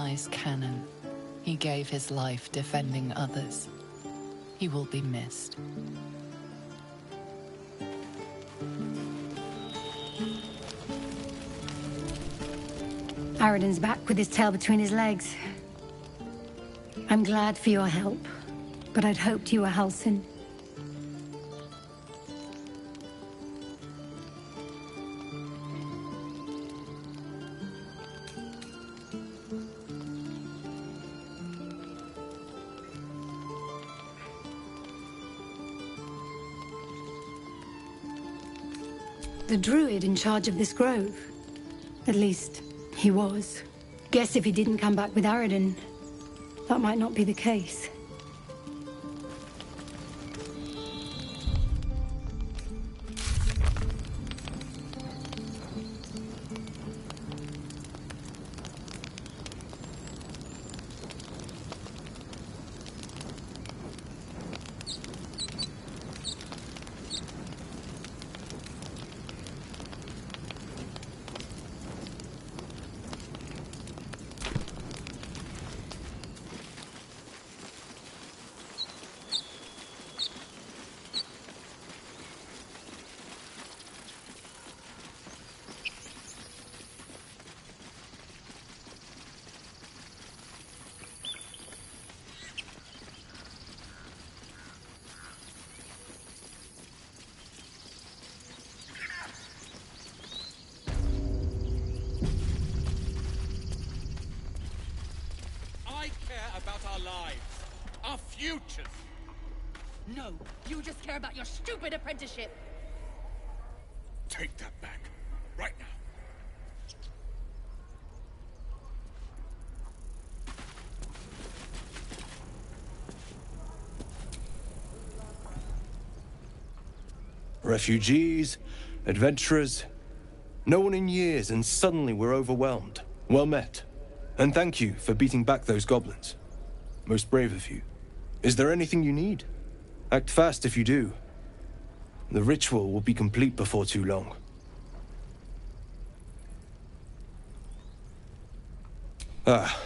wise canon. He gave his life defending others. He will be missed. Aradin's back with his tail between his legs. I'm glad for your help, but I'd hoped you were Halsin. The druid in charge of this grove. At least, he was. Guess if he didn't come back with Aradin, that might not be the case. About our lives, our futures. No, you just care about your stupid apprenticeship. Take that back, right now. Refugees, adventurers, no one in years, and suddenly we're overwhelmed. Well met. And thank you for beating back those goblins. Most brave of you. Is there anything you need? Act fast if you do. The ritual will be complete before too long. Ah,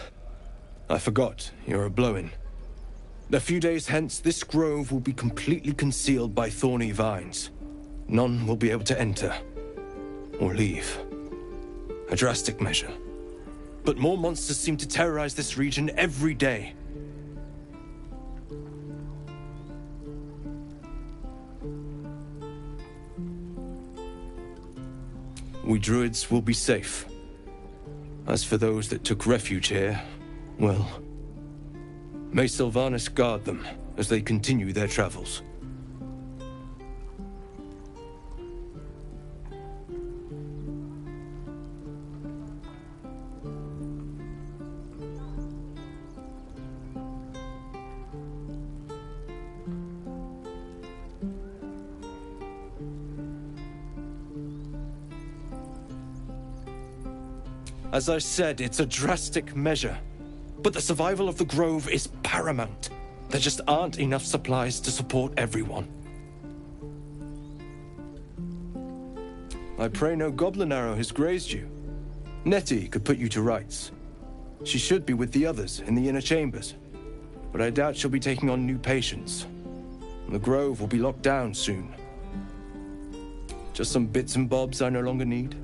I forgot, you're a blow-in. A few days hence, this grove will be completely concealed by thorny vines. None will be able to enter or leave. A drastic measure. But more monsters seem to terrorize this region every day. We druids will be safe. As for those that took refuge here, well, may Sylvanas guard them as they continue their travels. As I said, it's a drastic measure. But the survival of the grove is paramount. There just aren't enough supplies to support everyone. I pray no goblin arrow has grazed you. Nettie could put you to rights. She should be with the others in the inner chambers. But I doubt she'll be taking on new patients. The grove will be locked down soon. Just some bits and bobs I no longer need.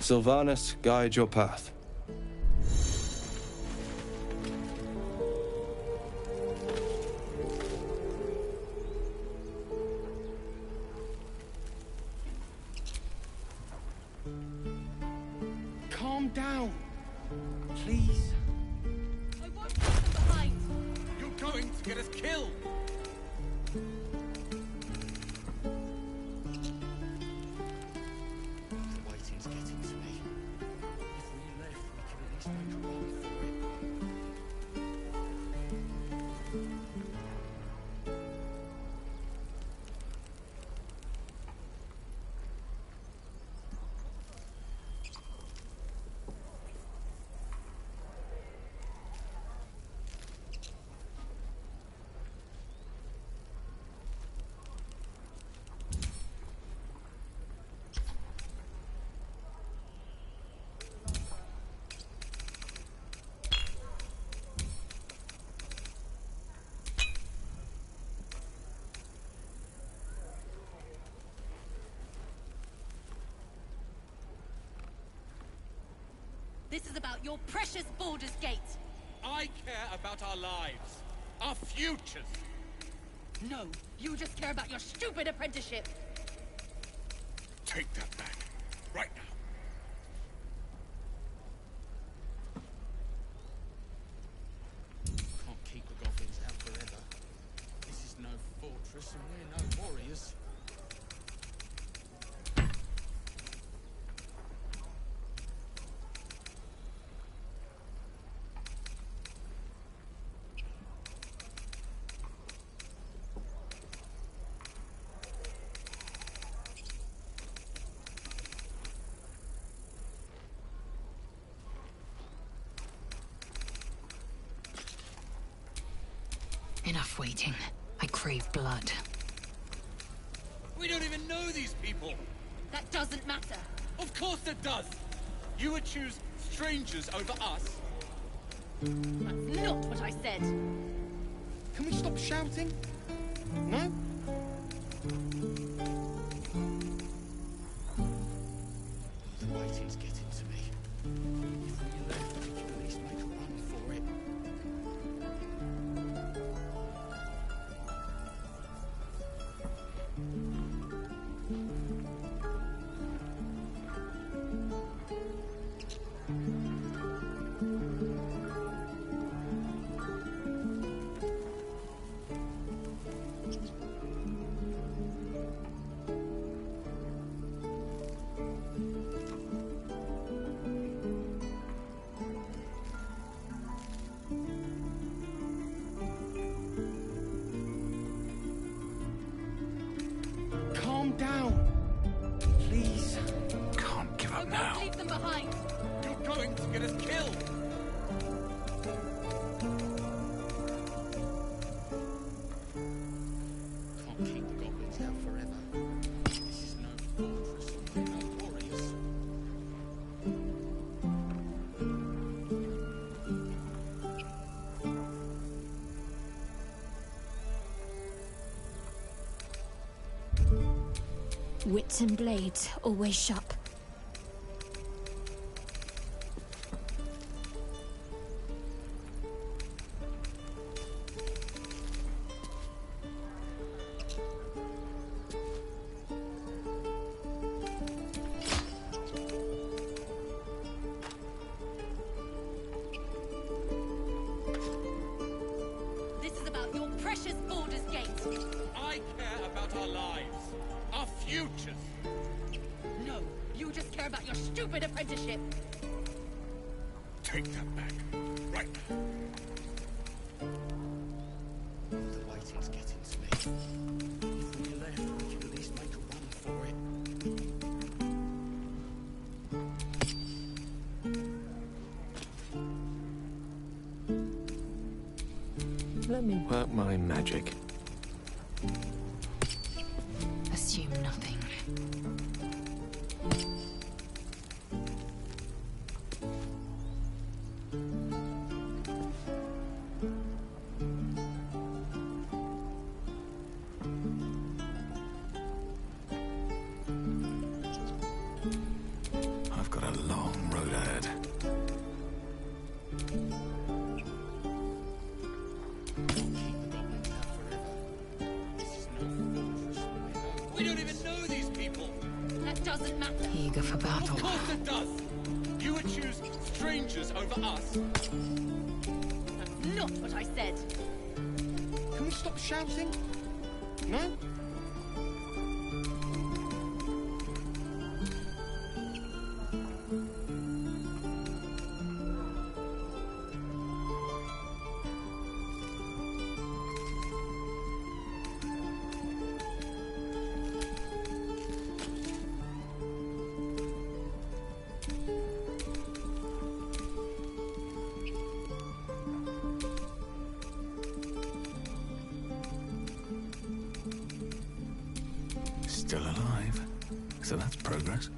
Sylvanas guide your path. Calm down. Please. I won't leave them behind. You're going to get us killed. The waiting's getting to me. If we left, we could at least make a run for it. This is about your precious Baldur's Gate. I care about our lives, our futures. No, you just care about your stupid apprenticeship. Take that back, right now. Can't keep the goblins out forever. This is no fortress and we're no warriors. Enough waiting. I crave blood. We don't even know these people. That doesn't matter. Of course it does. You would choose strangers over us. That's not what I said. Can we stop shouting? No? The waiting's getting to me. If we left, we could at least make a run for it. Calm down. Please. Can't give I up won't now. leave them behind. You're going to get us killed. Can't keep the goblins out forever. This is no fortress and we're no warriors. Wits and blades always sharp. This is about your precious Baldur's Gate. I care about our lives, our futures. No, you just care about your stupid apprenticeship. Take that back, right now. The waiting's getting to me. If we left, we could at least make a run for it. Let me work my magic. Assume nothing. I've got a people? That doesn't matter. Eager for battle. Of course it does! You would choose strangers over us. That's not what I said. Can we stop shouting? No? Still alive. So that's progress.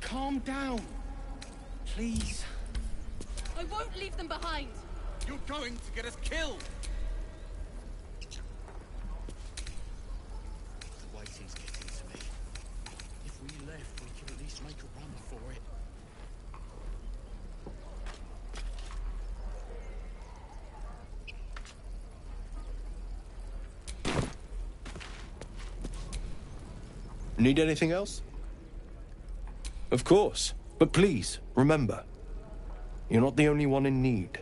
Calm down. Please. I won't leave them behind. You're going to get us killed. The waiting's getting to me. If we left, we could at least make a run for it. Need anything else? Of course. But please, remember, you're not the only one in need.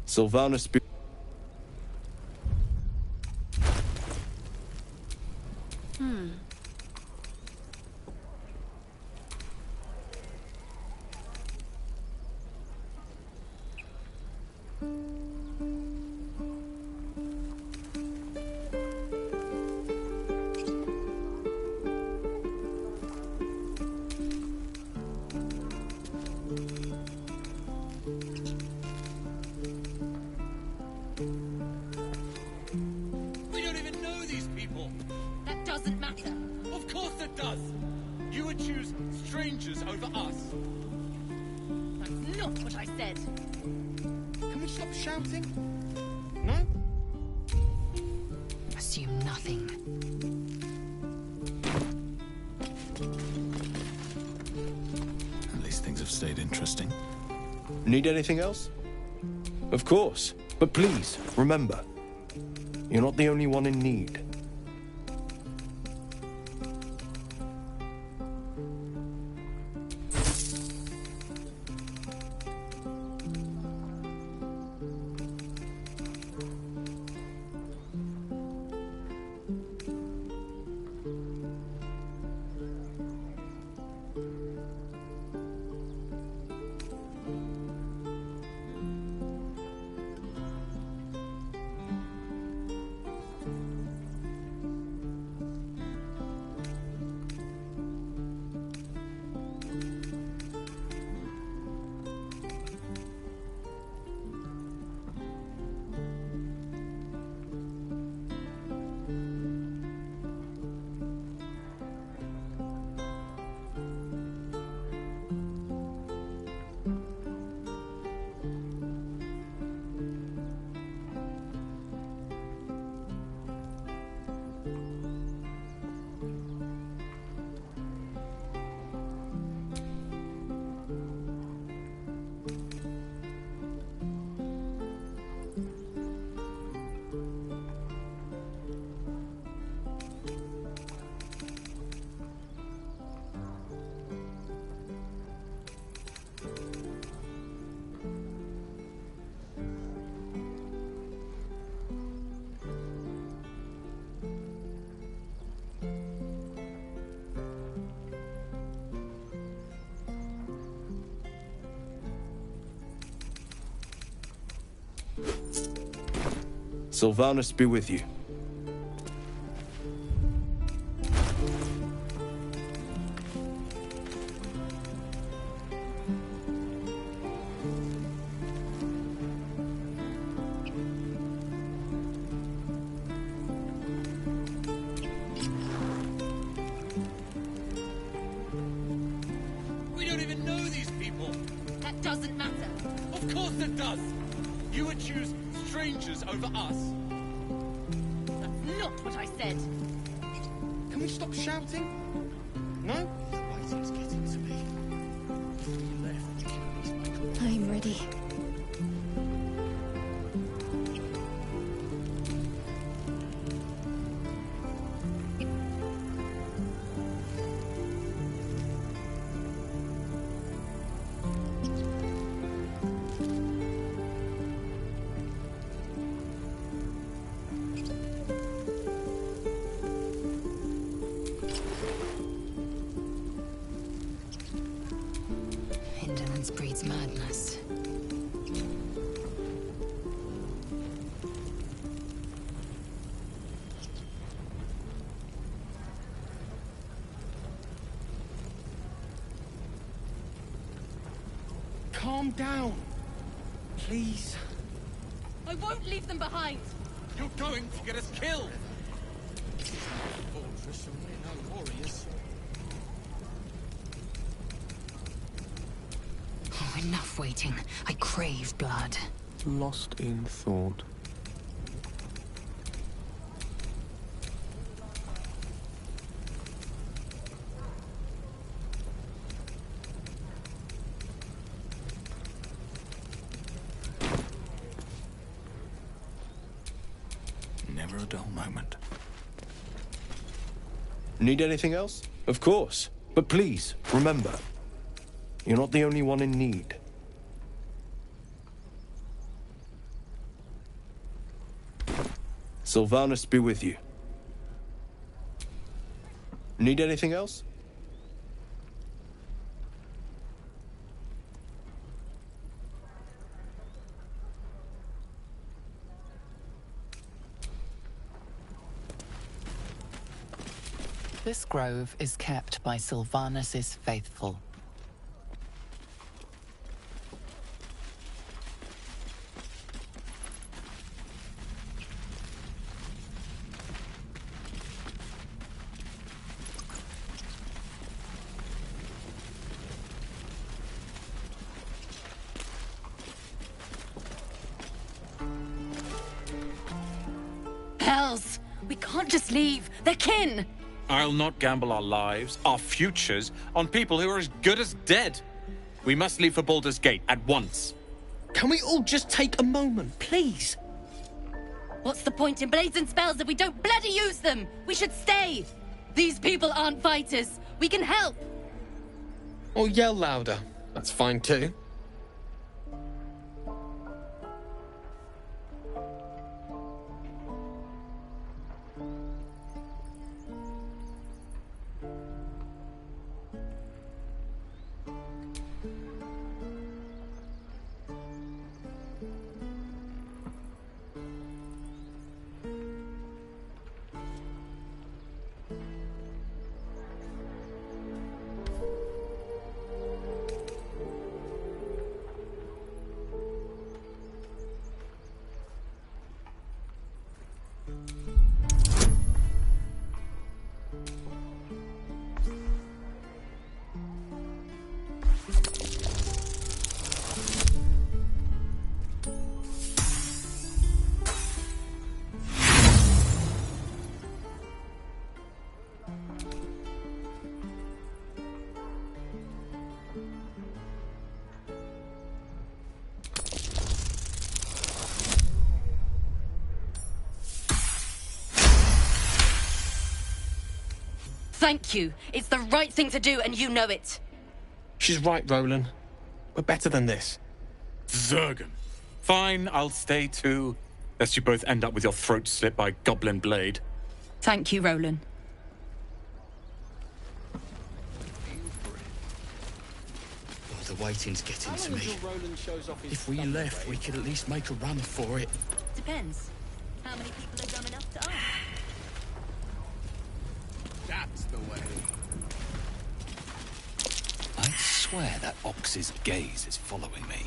Sylvanus be... We don't even know these people. That doesn't matter. Of course it does. You would choose strangers over us. That's not what I said. Can we stop shouting? No? Assume nothing. At least things have stayed interesting. Need anything else? Of course. But please, remember, you're not the only one in need. Sylvanus be with you. doesn't matter. Of course it does! You would choose strangers over us. That's not what I said. Can we stop shouting? No? The waiting's getting to me. If we left, we could at least make a I'm ready. Indolence breeds madness. Calm down. Please. I won't leave them behind. You're going to get us killed. Fortress and we're no warriors. Oh, enough waiting. I crave blood. Lost in thought. Never a dull moment. Need anything else? Of course. But please, remember, you're not the only one in need. Sylvanus be with you. Need anything else? This grove is kept by Sylvanus's faithful. Hells! We can't just leave. They're kin! I'll not gamble our lives, our futures, on people who are as good as dead. We must leave for Baldur's Gate at once. Can we all just take a moment, please? What's the point in blades and spells if we don't bloody use them? We should stay! These people aren't fighters. We can help! Or yell louder. That's fine too. Thank you. It's the right thing to do, and you know it. She's right, Roland. We're better than this. Zergan. Fine, I'll stay too. Lest you both end up with your throat slit by Goblin Blade. Thank you, Roland. Oh, the waiting's getting to me. If we left, we could at least make a run for it. Depends. How many people are dumb enough to ask? That's the way. I swear that ox's gaze is following me.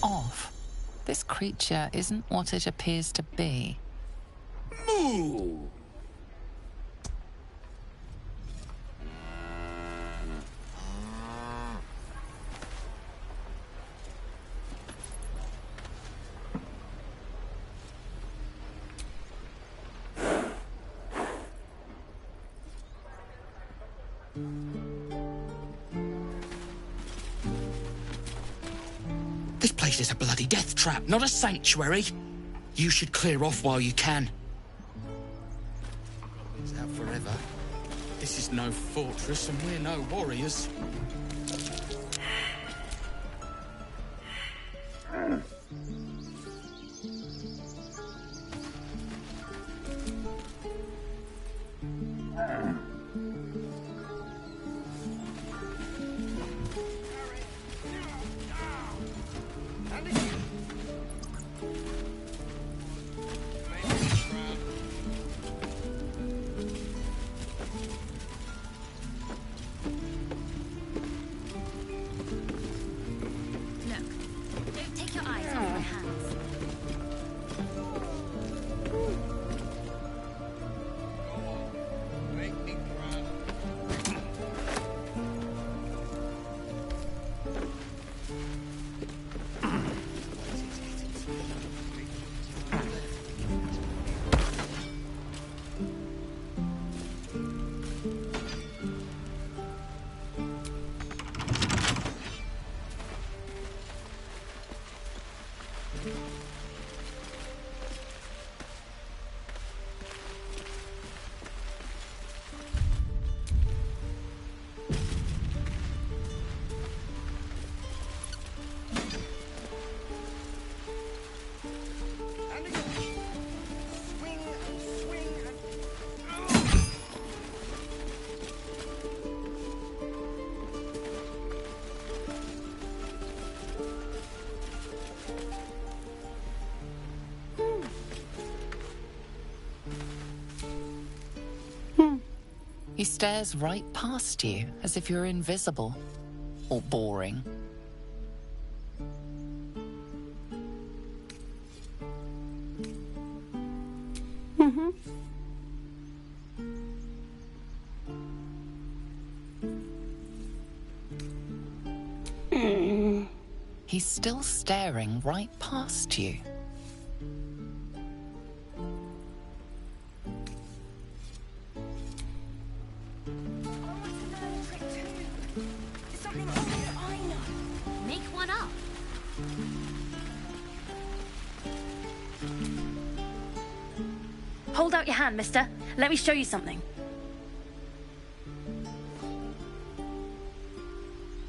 off. This creature isn't what it appears to be. Moo! This place is a bloody death trap, not a sanctuary. You should clear off while you can. It's out forever. This is no fortress, and we're no warriors. Don't take your eyes off my hands. He stares right past you, as if you're invisible. Or boring. He's still staring right past you. Make one up. Hold out your hand, mister. Let me show you something.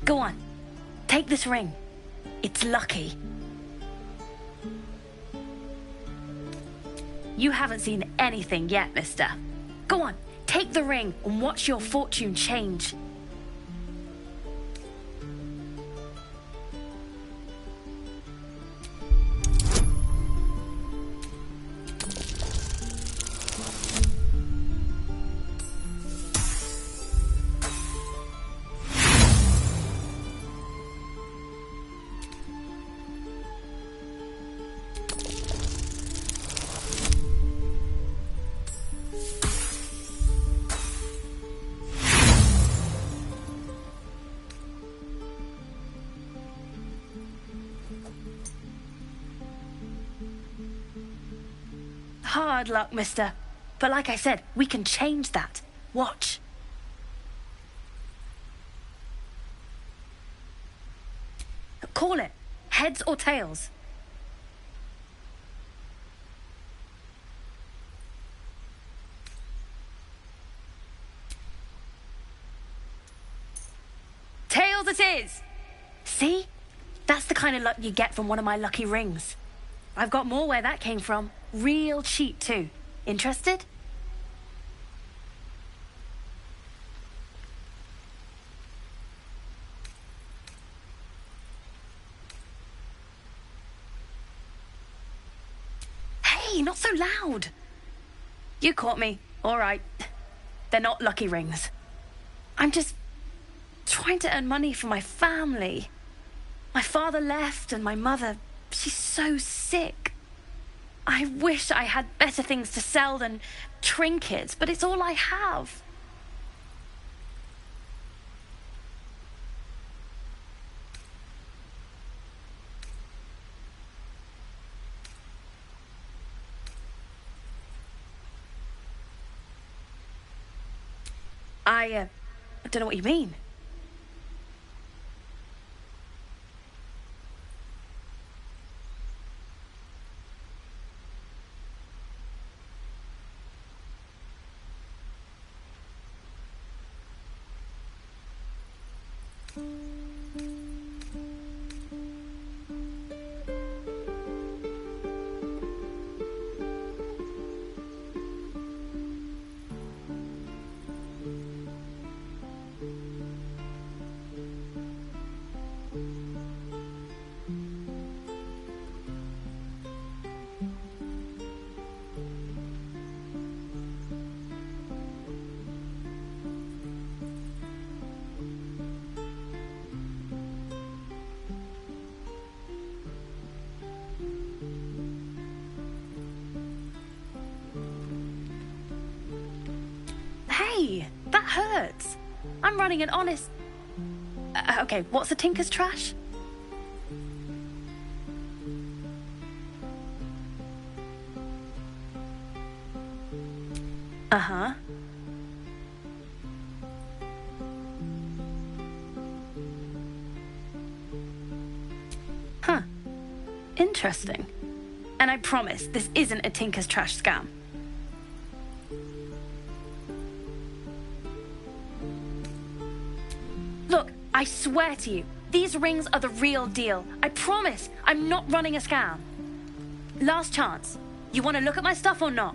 Go on. Take this ring. It's lucky. You haven't seen anything yet, mister. Go on, take the ring and watch your fortune change. Hard luck, mister. But like I said, we can change that. Watch. Call it. Heads or tails. Tails it is! See? That's the kind of luck you get from one of my lucky rings. I've got more where that came from. Real cheap, too. Interested? Hey, not so loud. You caught me. All right. They're not lucky rings. I'm just trying to earn money for my family. My father left, and my mother, she's so sick. I wish I had better things to sell than trinkets, but it's all I have. I don't know what you mean. Hey, that hurts. I'm running an honest... okay, what's a tinker's trash? Uh-huh. Huh. Interesting. And I promise, this isn't a tinker's trash scam. Look, I swear to you, these rings are the real deal. I promise, I'm not running a scam. Last chance. You want to look at my stuff or not?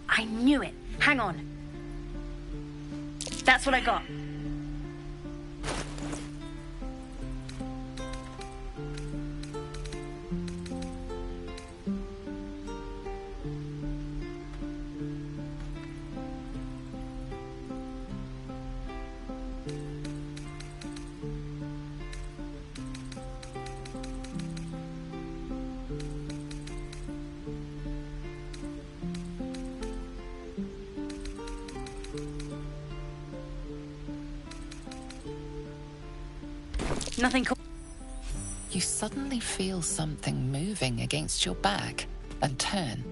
I knew it. Hang on. That's what I got. Nothing cool. You suddenly feel something moving against your back and turn.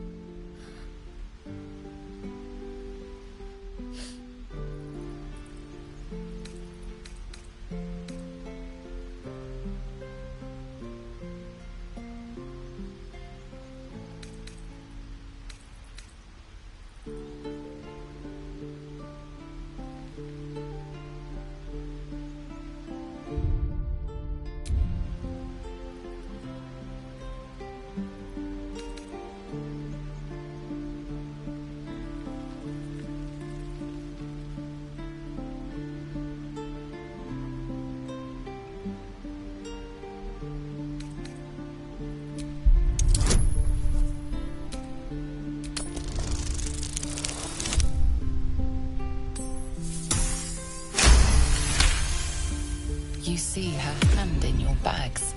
You see her hand in your bags,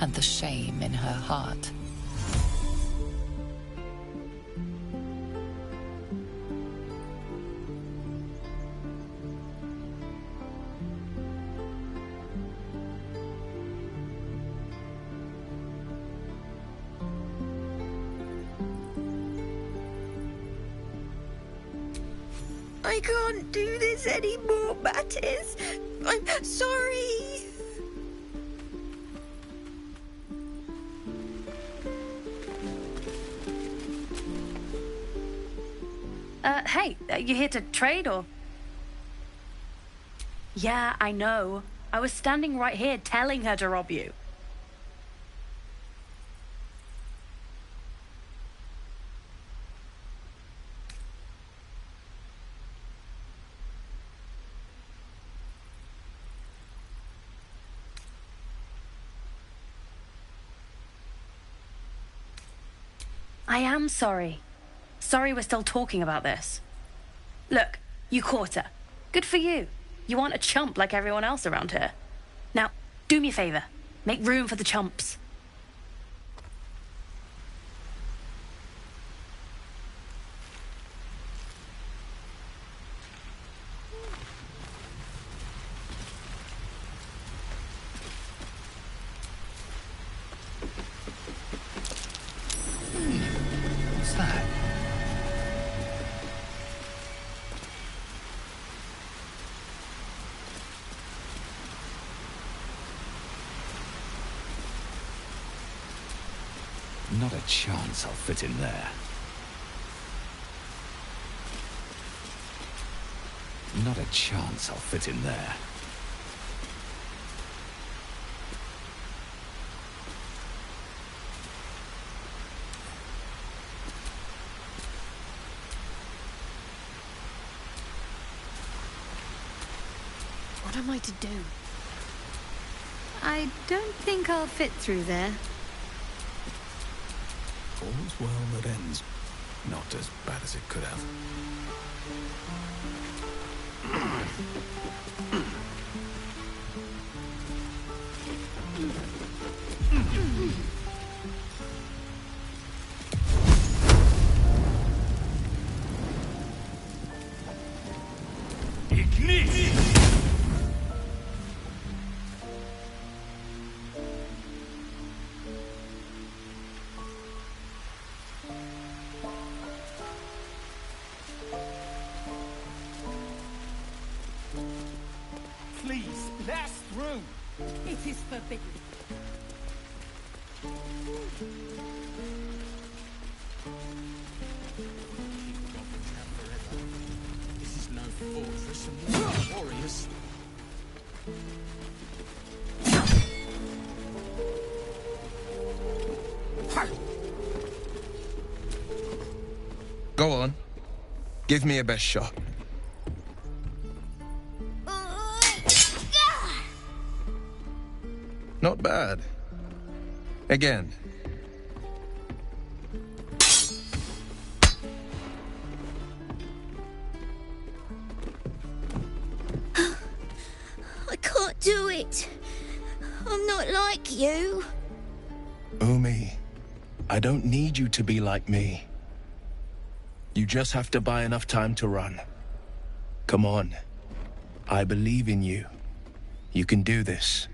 and the shame in her heart. I can't do this anymore, Mattis. I'm sorry. Hey, you here to trade or? Yeah, I know. I was standing right here telling her to rob you. I am sorry. Sorry we're still talking about this. Look, you caught her. Good for you. You aren't a chump like everyone else around here. Now, do me a favor. Make room for the chumps. What's that? Not a chance I'll fit in there. Not a chance I'll fit in there. What am I to do? I don't think I'll fit through there. All's well that ends. Not as bad as it could have. Please, let us through. It is forbidden. This is no fortress and we are warriors. Go on. Give me a best shot. Not bad. Again. I can't do it. I'm not like you. Umi, I don't need you to be like me. You just have to buy enough time to run. Come on. I believe in you. You can do this.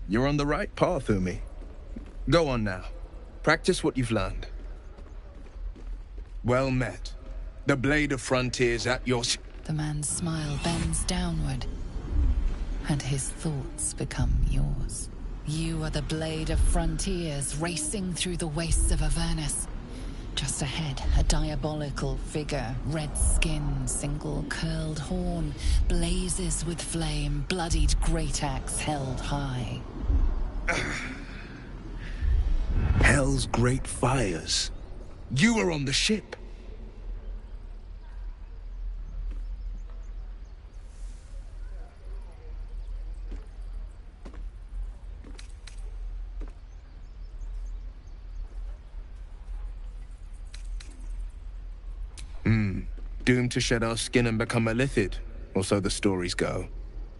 You're on the right path, Umi. Go on now. Practice what you've learned. Well met. The blade of frontiers at your... The man's smile bends downward, and his thoughts become yours. You are the blade of frontiers racing through the wastes of Avernus. Just ahead, a diabolical figure, red skin, single curled horn, blazes with flame, bloodied great axe held high. Hell's great fires. You were on the ship. Doomed to shed our skin and become a lithid, or so the stories go.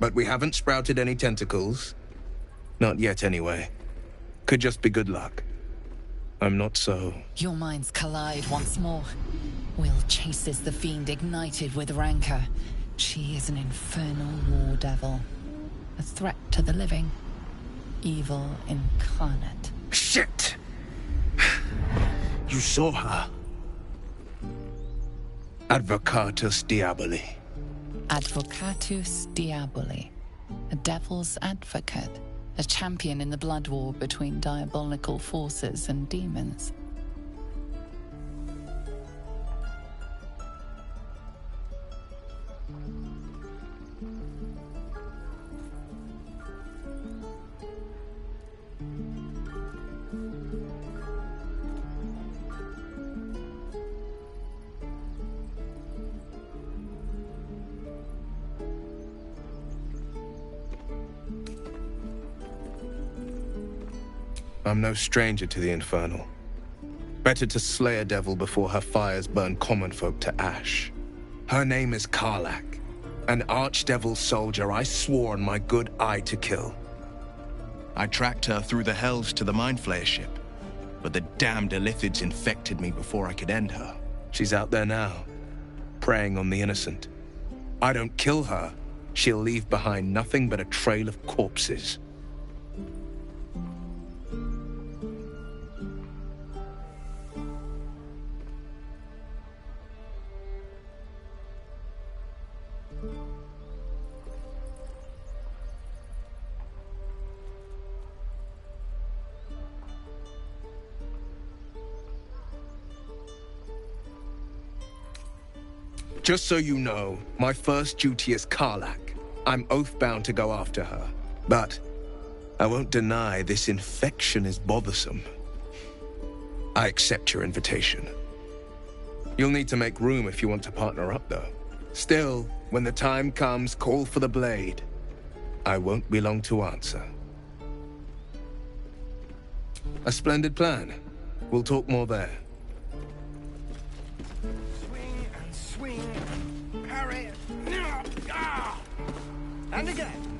But we haven't sprouted any tentacles. Not yet, anyway. Could just be good luck. I'm not so... Your minds collide once more. Will chases the fiend ignited with rancor. She is an infernal war devil. A threat to the living. Evil incarnate. Shit! You saw her. Advocatus Diaboli. Advocatus Diaboli. A devil's advocate. A champion in the blood war between diabolical forces and demons. I'm no stranger to the infernal. Better to slay a devil before her fires burn common folk to ash. Her name is Karlach, an archdevil soldier I swore on my good eye to kill. I tracked her through the hells to the Mind Flayer ship, but the damned Illithids infected me before I could end her. She's out there now, preying on the innocent. I don't kill her, she'll leave behind nothing but a trail of corpses. Just so you know, my first duty is Karlach. I'm oath-bound to go after her. But I won't deny this infection is bothersome. I accept your invitation. You'll need to make room if you want to partner up, though. Still, when the time comes, call for the blade. I won't be long to answer. A splendid plan. We'll talk more there. And again.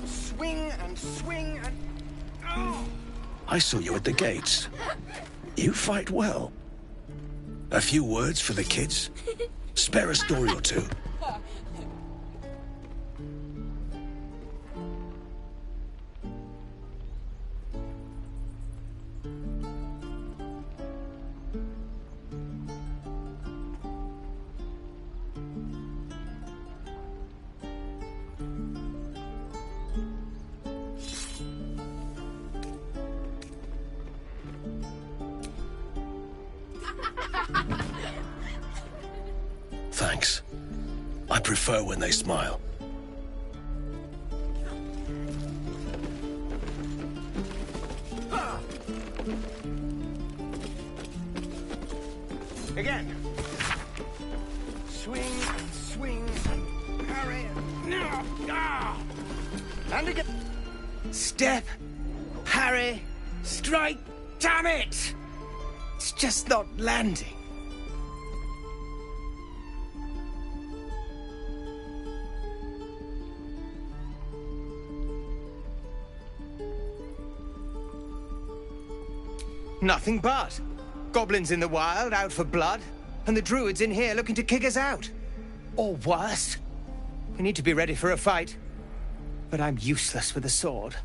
Swing and swing and... Oh! I saw you at the gates. You fight well. A few words for the kids? Spare a story or two. Thanks. I prefer when they smile. Again. Swing and swing and parry and... And again. Step, parry, strike. Damn it! It's just not landing. Nothing but. Goblins in the wild, out for blood, and the druids in here looking to kick us out. Or worse. We need to be ready for a fight. But I'm useless with a sword.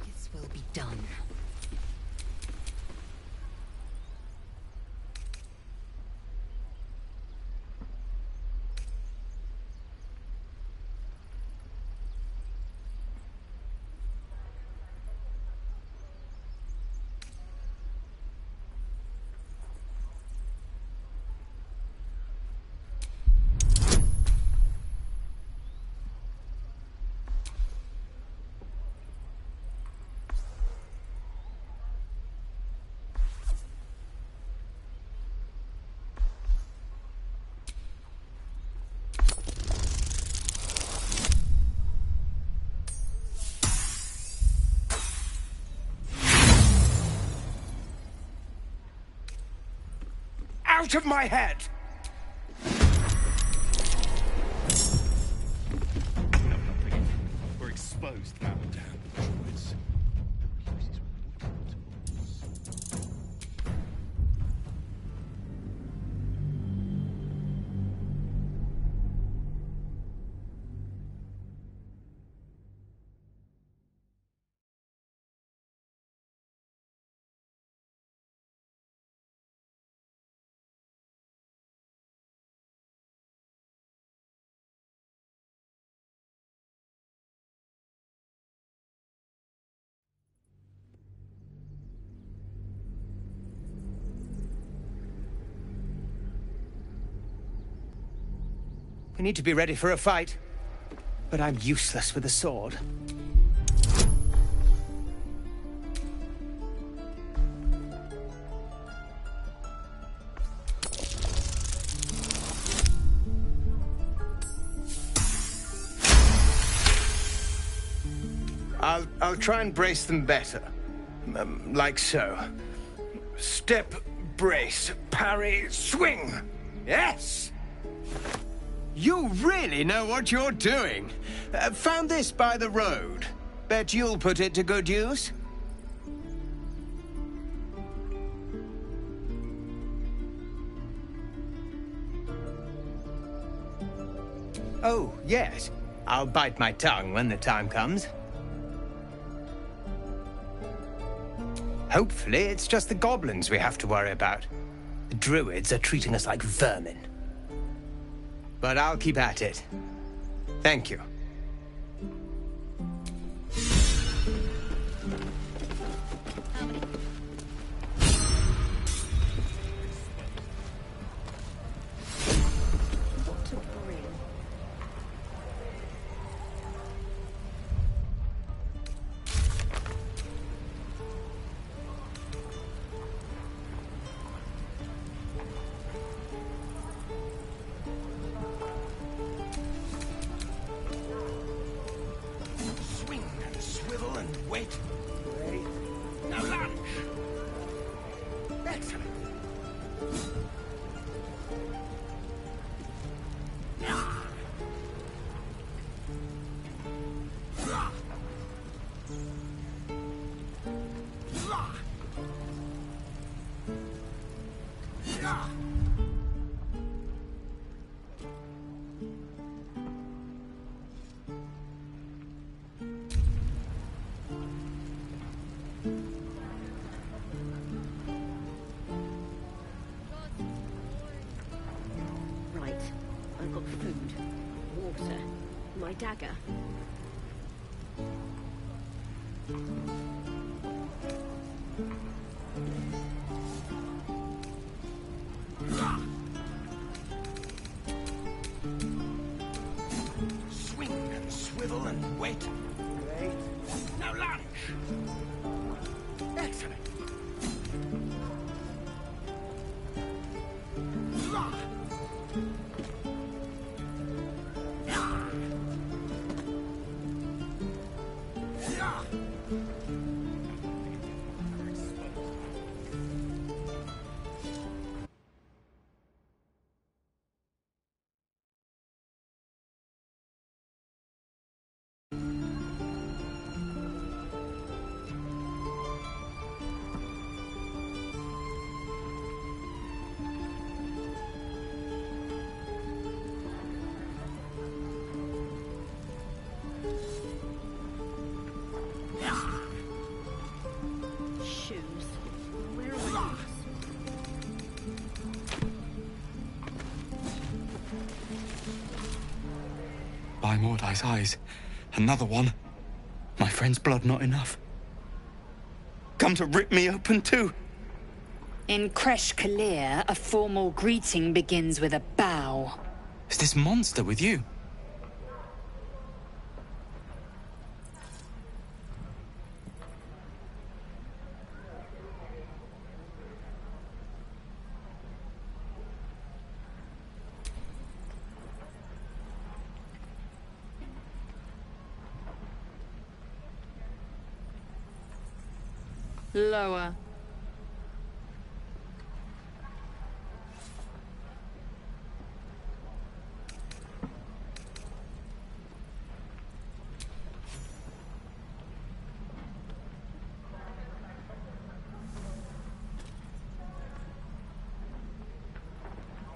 This will be done. Out of my head! We're exposed now. We need to be ready for a fight. But I'm useless with a sword. I'll try and brace them better. Like so. Step, brace, parry, swing. Yes! You really know what you're doing. Found this by the road. Bet you'll put it to good use. Oh, yes. I'll bite my tongue when the time comes. Hopefully, it's just the goblins we have to worry about. The druids are treating us like vermin. But I'll keep at it. Thank you. Dagger. Swing and swivel and wait. Great. Now lunge. Excellent. By Mordai's eyes. Another one. My friend's blood not enough. Come to rip me open too. In Kresh Kalir, a formal greeting begins with a bow. Is this monster with you? Lower.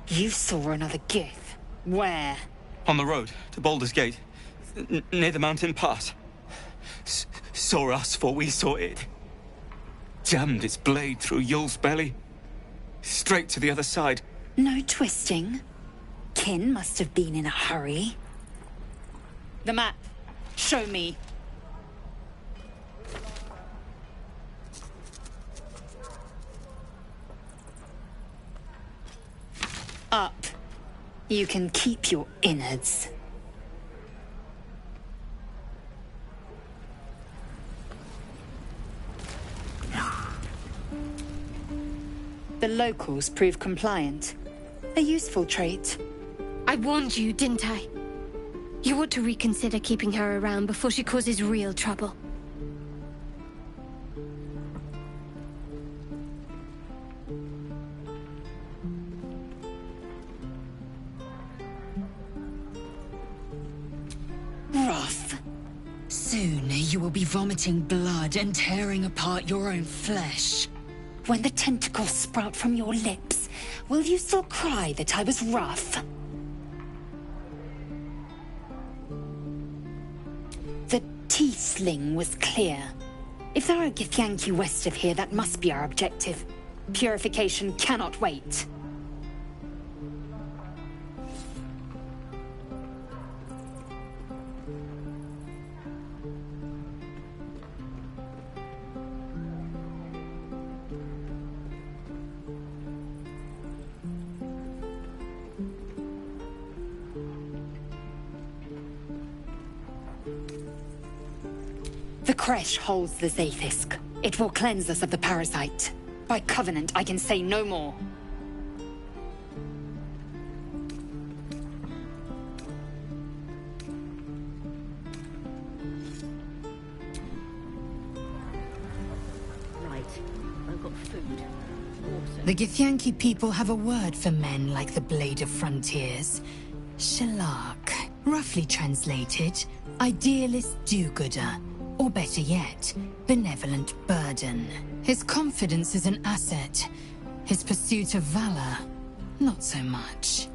You saw another gith. Where? On the road to Baldur's Gate, near the mountain pass. Saw us before we saw it. Jammed its blade through Yul's belly. Straight to the other side. No twisting. Kin must have been in a hurry. The map. Show me. Up. You can keep your innards. The locals prove compliant. A useful trait. I warned you, didn't I? You ought to reconsider keeping her around before she causes real trouble. Rough. Soon you will be vomiting blood and tearing apart your own flesh. When the tentacles sprout from your lips, will you still cry that I was rough? The T-sling was clear. If there are Githyanki west of here, that must be our objective. Purification cannot wait. The creche holds the Zaithisk. It will cleanse us of the parasite. By covenant, I can say no more. Right. I've got food. Water. The Githyanki people have a word for men like the Blade of Frontiers. Shalak. Roughly translated, idealist do-gooder. Or better yet, benevolent burden. His confidence is an asset. His pursuit of valor, not so much.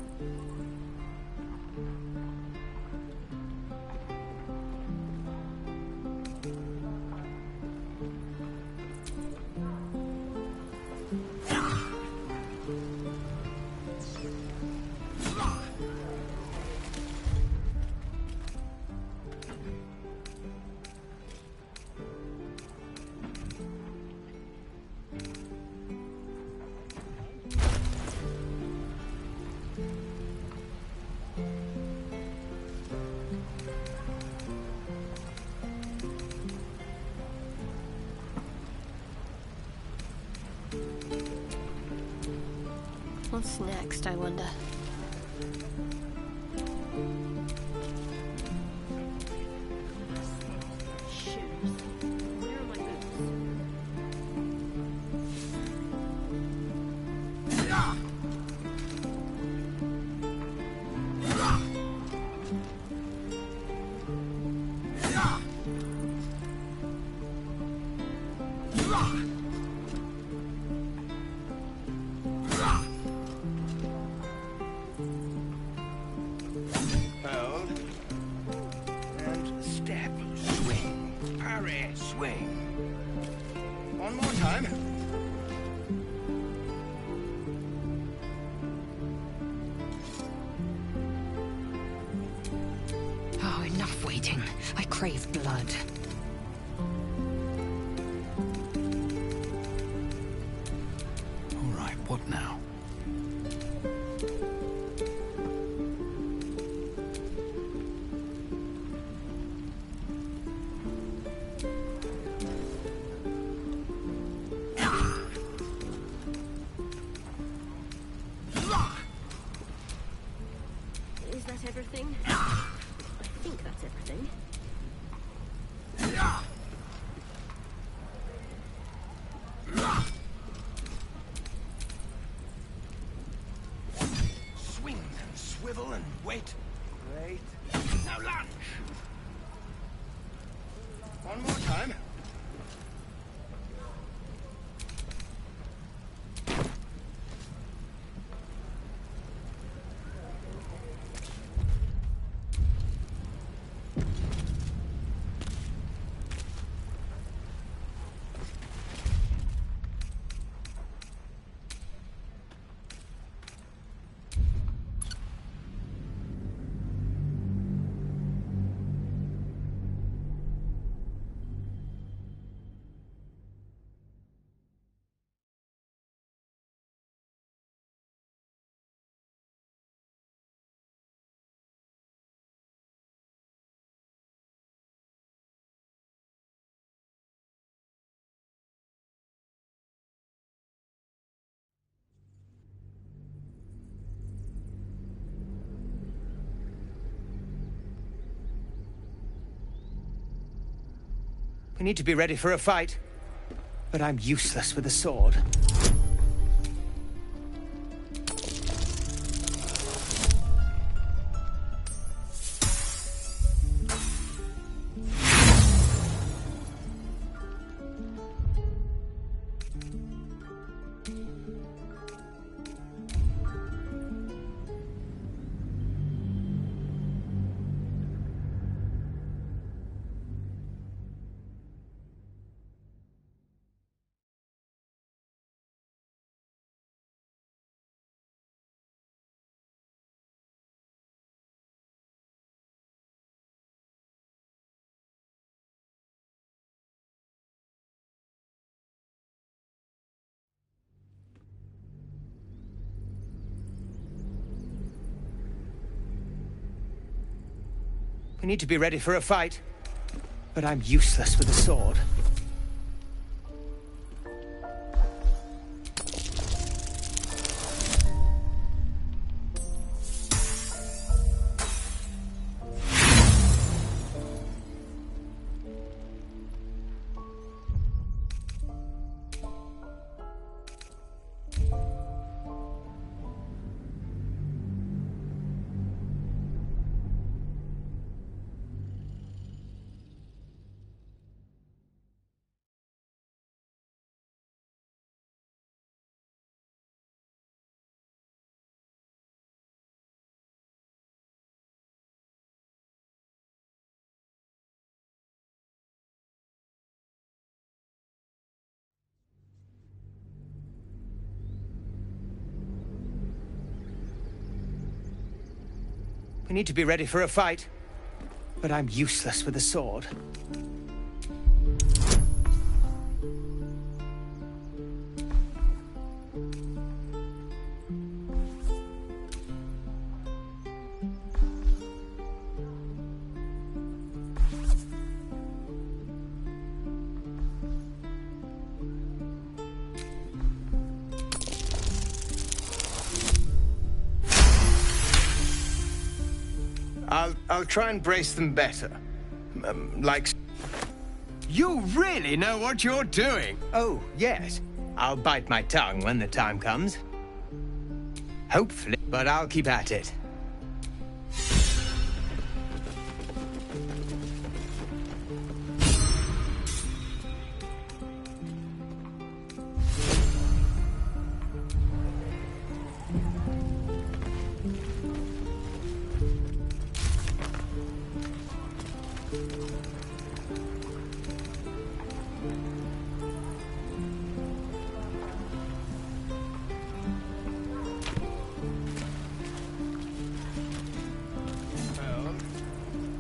What's next, I wonder? Shoes. Where are my Hold. And step. Swing. Parry. Swing. One more time. Oh, enough waiting. I crave blood. All right, what now? Is that everything? I think that's everything. We need to be ready for a fight. But I'm useless with a sword. We need to be ready for a fight. But I'm useless with a sword. We need to be ready for a fight. But I'm useless with a sword. I'll try and brace them better. Like... You really know what you're doing! Oh, yes. I'll bite my tongue when the time comes. Hopefully, but I'll keep at it.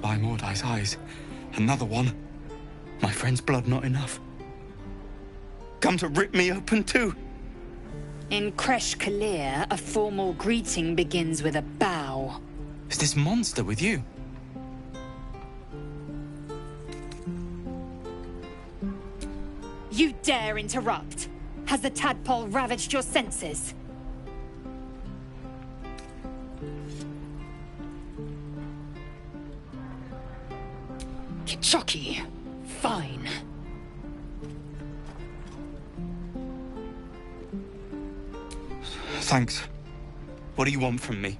By Mordai's eyes. Another one. My friend's blood not enough. Come to rip me open too. In Kresh Kalir, a formal greeting begins with a bow. Is this monster with you? You dare interrupt? Has the tadpole ravaged your senses? Kichoki. Fine. Thanks. What do you want from me?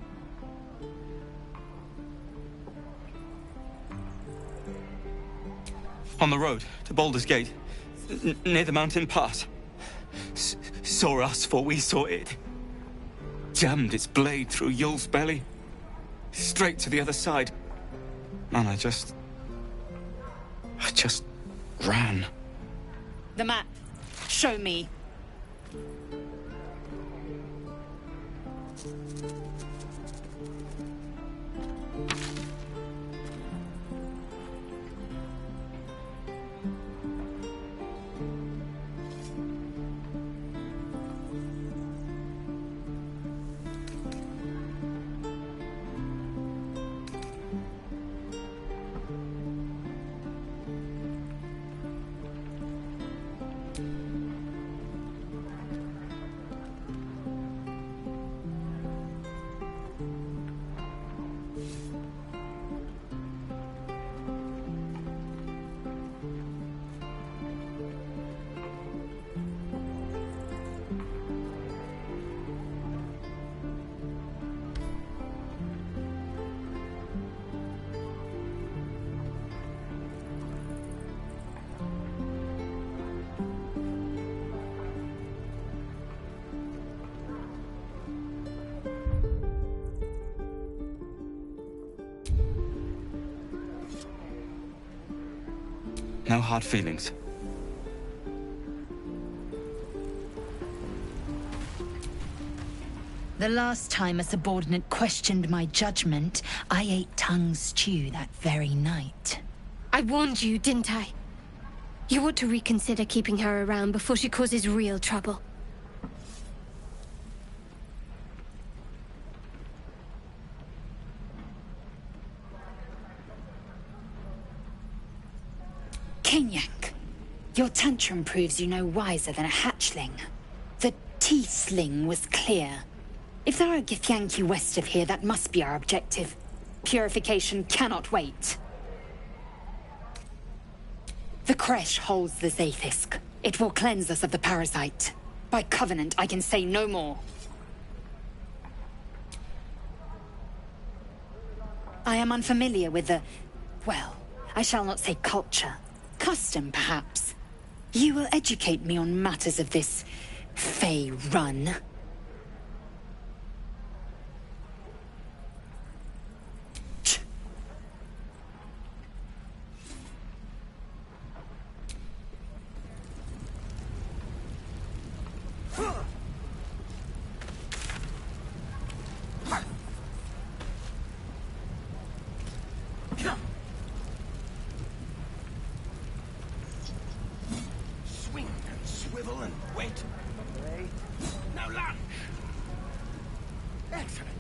On the road to Baldur's Gate, near the mountain pass. Saw us, for we saw it. Jammed its blade through Yul's belly. Straight to the other side. And I just ran. The map. Show me. No hard feelings. The last time a subordinate questioned my judgment, I ate tongue stew that very night. I warned you, didn't I? You ought to reconsider keeping her around before she causes real trouble. Kinyak, your tantrum proves you no wiser than a hatchling. The Tiefling was clear. If there are Githyanki west of here, that must be our objective. Purification cannot wait. The Kresh holds the Zaithisk. It will cleanse us of the parasite. By covenant, I can say no more. I am unfamiliar with the... well, I shall not say culture. Custom, perhaps. You will educate me on matters of this... Fey run. Swing and swivel and wait. Now lunge. Excellent.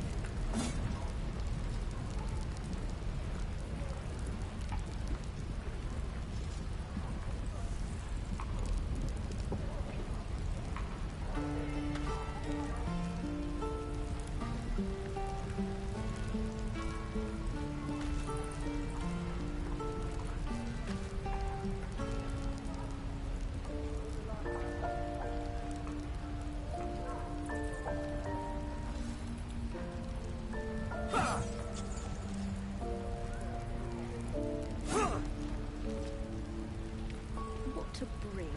What to bring?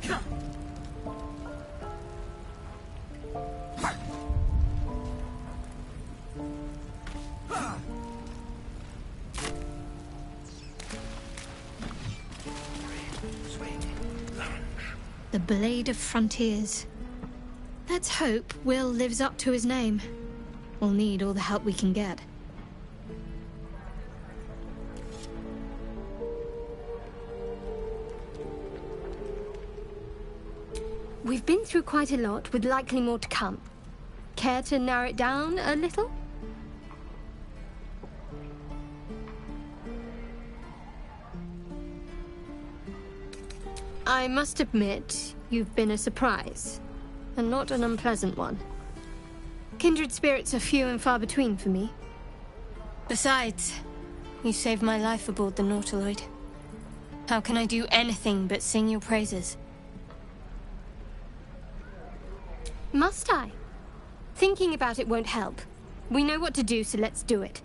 The Blade of Frontiers. Let's hope Will lives up to his name. We'll need all the help we can get. We've been through quite a lot, with likely more to come. Care to narrow it down a little? I must admit, you've been a surprise, and not an unpleasant one. Kindred spirits are few and far between for me. Besides, you saved my life aboard the Nautiloid. How can I do anything but sing your praises? Must I? Thinking about it won't help. We know what to do, so let's do it.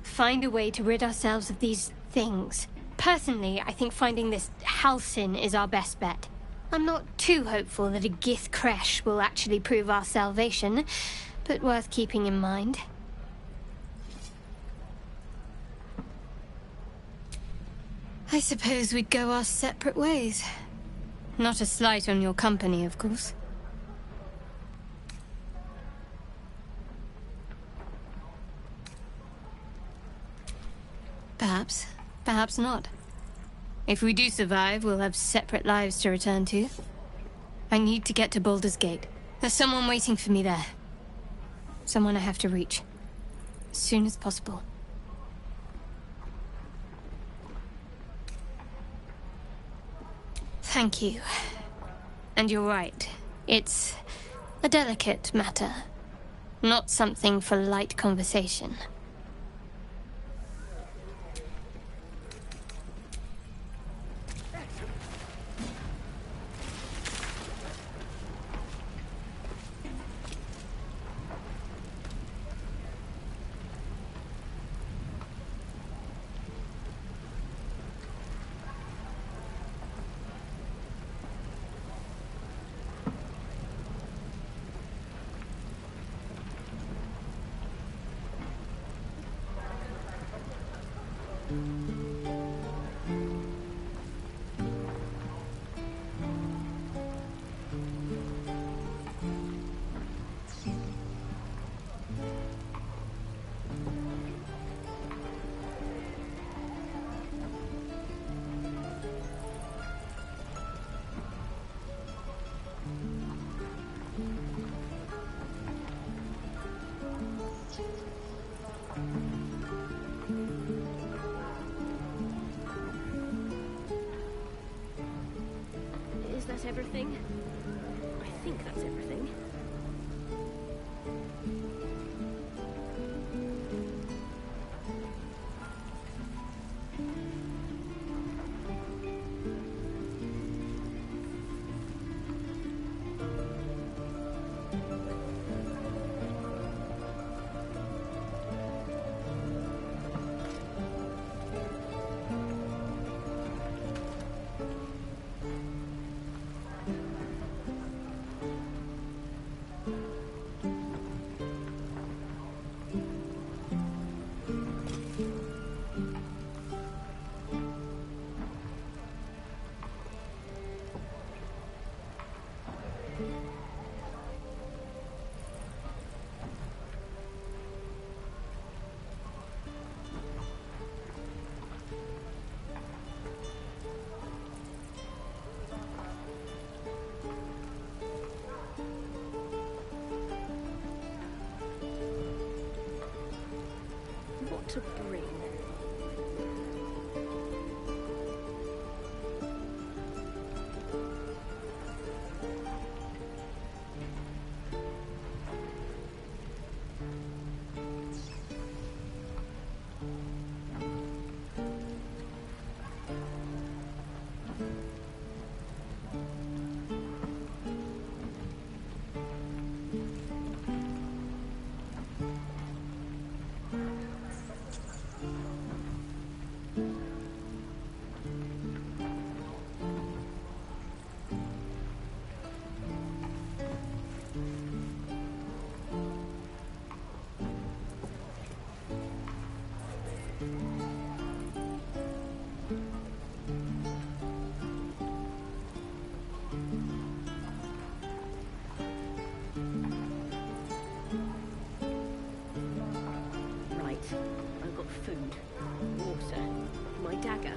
Find a way to rid ourselves of these things. Personally, I think finding this Halcyon is our best bet. I'm not too hopeful that a Gith Kresh will actually prove our salvation, but worth keeping in mind. I suppose we'd go our separate ways. Not a slight on your company, of course. Perhaps. Perhaps not. If we do survive, we'll have separate lives to return to. I need to get to Baldur's Gate. There's someone waiting for me there. Someone I have to reach. As soon as possible. Thank you. And you're right. It's a delicate matter. Not something for light conversation. that everything? I think that's everything. What to bring? I've got food, water, my dagger.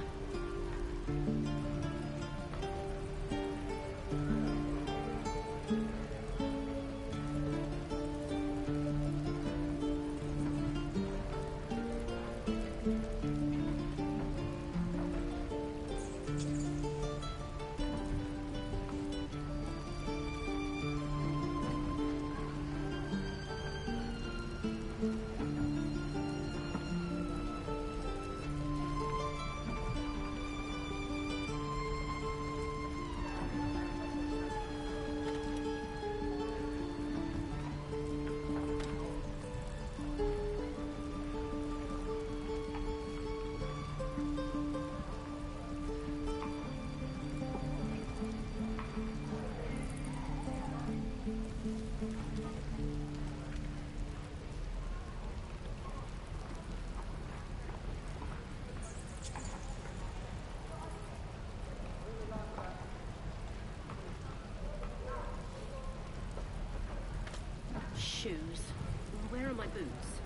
Shoes. Where are my boots?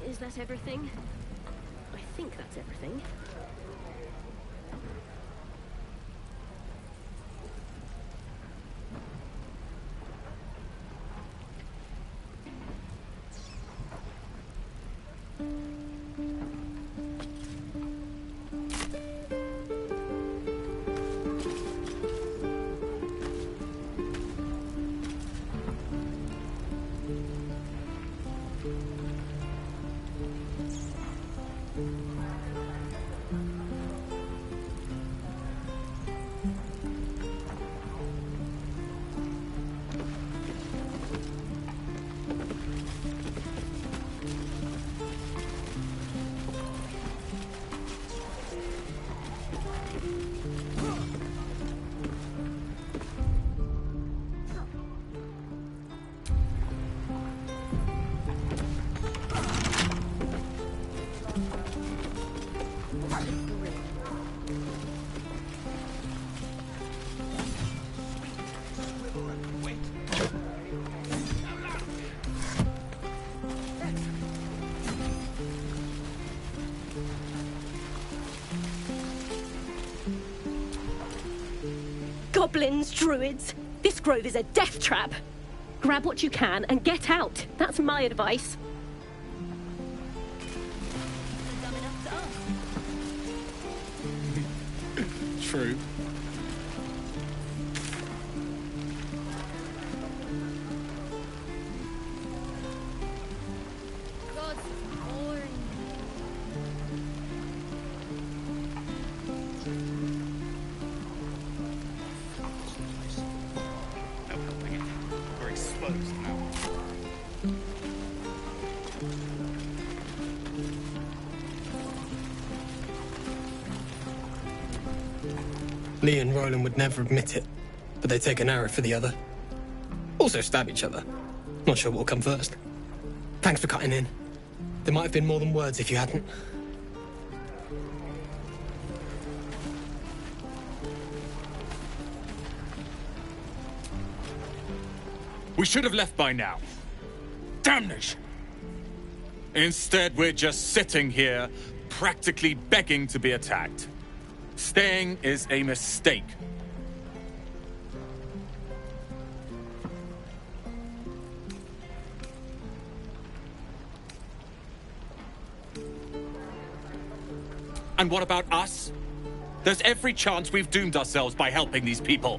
Is that everything? I think that's everything. Goblins, druids. This grove is a death trap. Grab what you can and get out. That's my advice. True. We're exposed now. Lee and Roland would never admit it, but they take an arrow for the other. Also stab each other. Not sure what'll come first. Thanks for cutting in. There might have been more than words if you hadn't. We should have left by now. Damnation! Instead, we're just sitting here, practically begging to be attacked. Staying is a mistake. And what about us? There's every chance we've doomed ourselves by helping these people.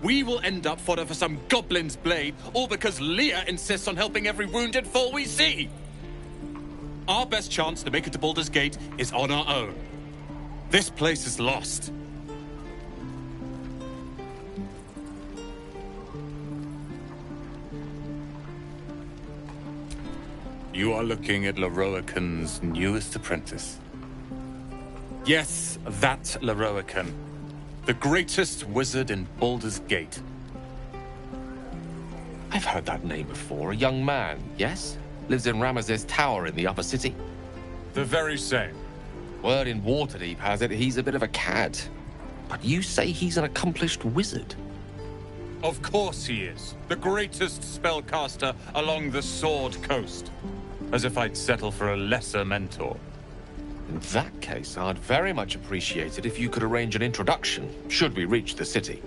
We will end up fodder for some goblin's blade, all because Leah insists on helping every wounded foe we see. Our best chance to make it to Baldur's Gate is on our own. This place is lost. You are looking at Leroican's newest apprentice. Yes, that Leroican. The greatest wizard in Baldur's Gate. I've heard that name before. A young man, yes? Lives in Ramaz's tower in the upper city. The very same. Word in Waterdeep has it he's a bit of a cad. But you say he's an accomplished wizard. Of course he is. The greatest spellcaster along the Sword Coast. As if I'd settle for a lesser mentor. In that case, I'd very much appreciate it if you could arrange an introduction, should we reach the city.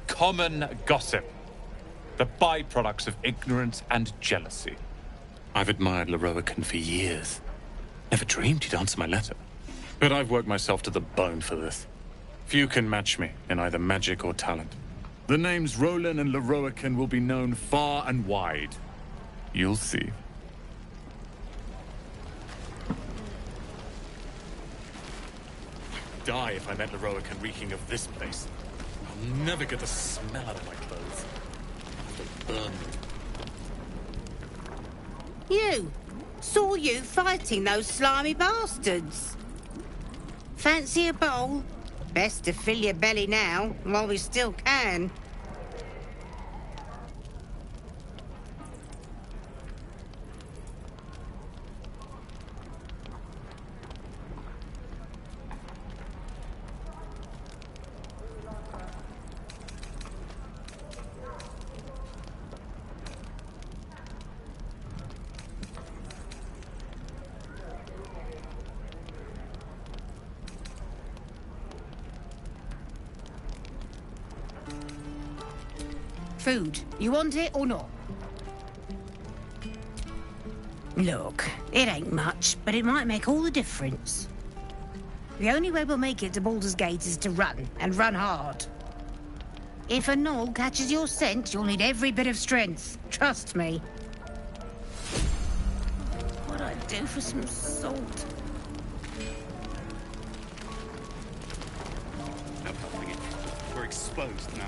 Common gossip. The byproducts of ignorance and jealousy. I've admired Leroican for years. Never dreamed he'd answer my letter. But I've worked myself to the bone for this. Few can match me in either magic or talent. The names Roland and Leroican will be known far and wide. You'll see. I'd die if I met Leroican reeking of this place. I'll never get the smell out of my clothes. I'll burn them. You! Saw you fighting those slimy bastards. Fancy a bowl? Best to fill your belly now, while we still can. Food. You want it or not? Look, it ain't much, but it might make all the difference. The only way we'll make it to Baldur's Gate is to run, and run hard. If a gnoll catches your scent, you'll need every bit of strength. Trust me. What I'd do for some salt. We're exposed now.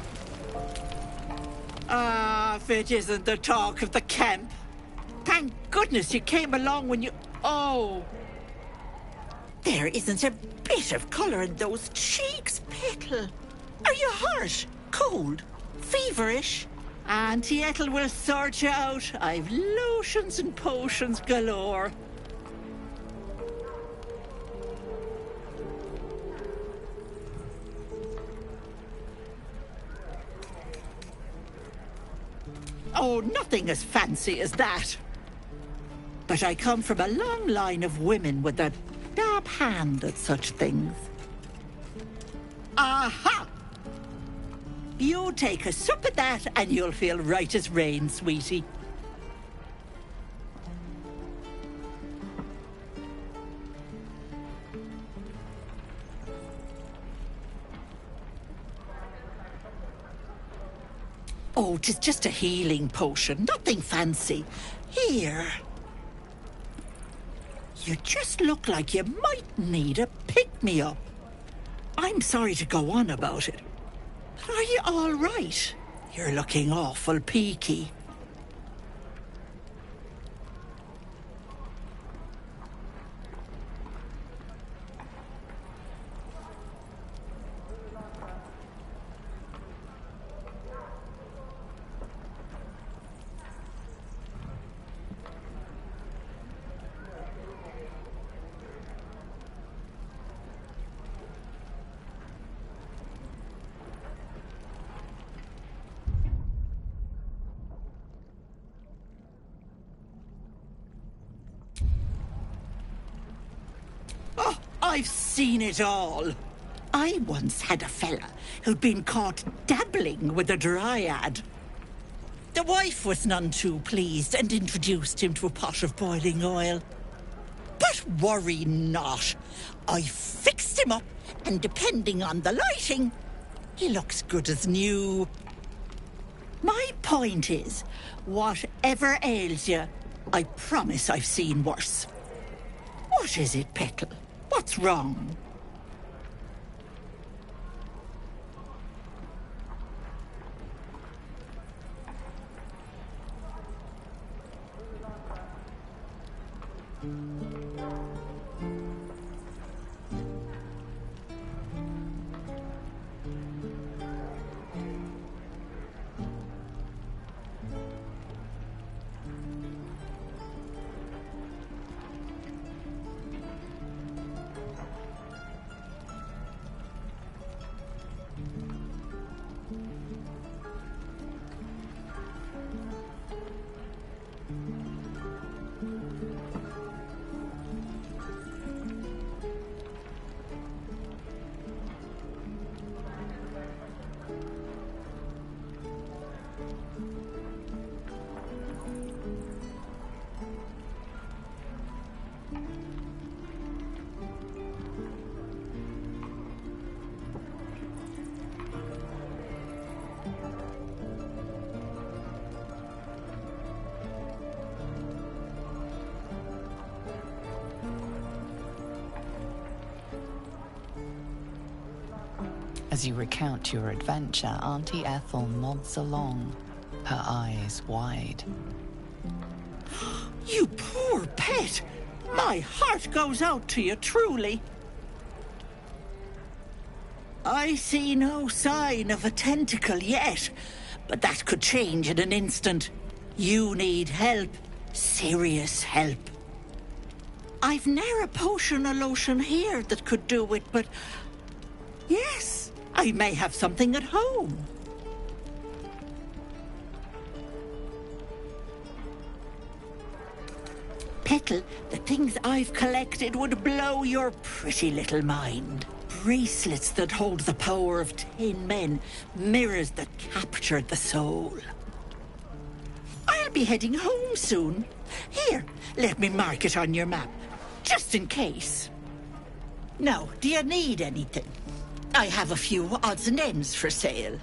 Ah, if it isn't the talk of the camp. Thank goodness you came along when you... Oh! There isn't a bit of colour in those cheeks, Petal. Are you hurt? Cold? Feverish? Auntie Ethel will sort you out. I've lotions and potions galore. Oh, nothing as fancy as that. But I come from a long line of women with a dab hand at such things. Aha! You take a sup at that and you'll feel right as rain, sweetie. Oh, 'tis just a healing potion, nothing fancy. Here. You just look like you might need a pick-me-up. I'm sorry to go on about it, but are you all right? You're looking awful peaky. I've seen it all. I once had a fella who'd been caught dabbling with a dryad. The wife was none too pleased and introduced him to a pot of boiling oil. But worry not. I fixed him up, and depending on the lighting, he looks good as new. My point is, whatever ails you, I promise I've seen worse. What is it, Petal? What's wrong? As you recount your adventure, Auntie Ethel nods along, her eyes wide. You poor pet! My heart goes out to you, truly. I see no sign of a tentacle yet, but that could change in an instant. You need help. Serious help. I've ne'er a potion or lotion here that could do it, but... yes, I may have something at home. Petal, the things I've collected would blow your pretty little mind. Bracelets that hold the power of 10 men, mirrors that capture the soul. I'll be heading home soon. Here, let me mark it on your map, just in case. Now, do you need anything? I have a few odds and ends for sale.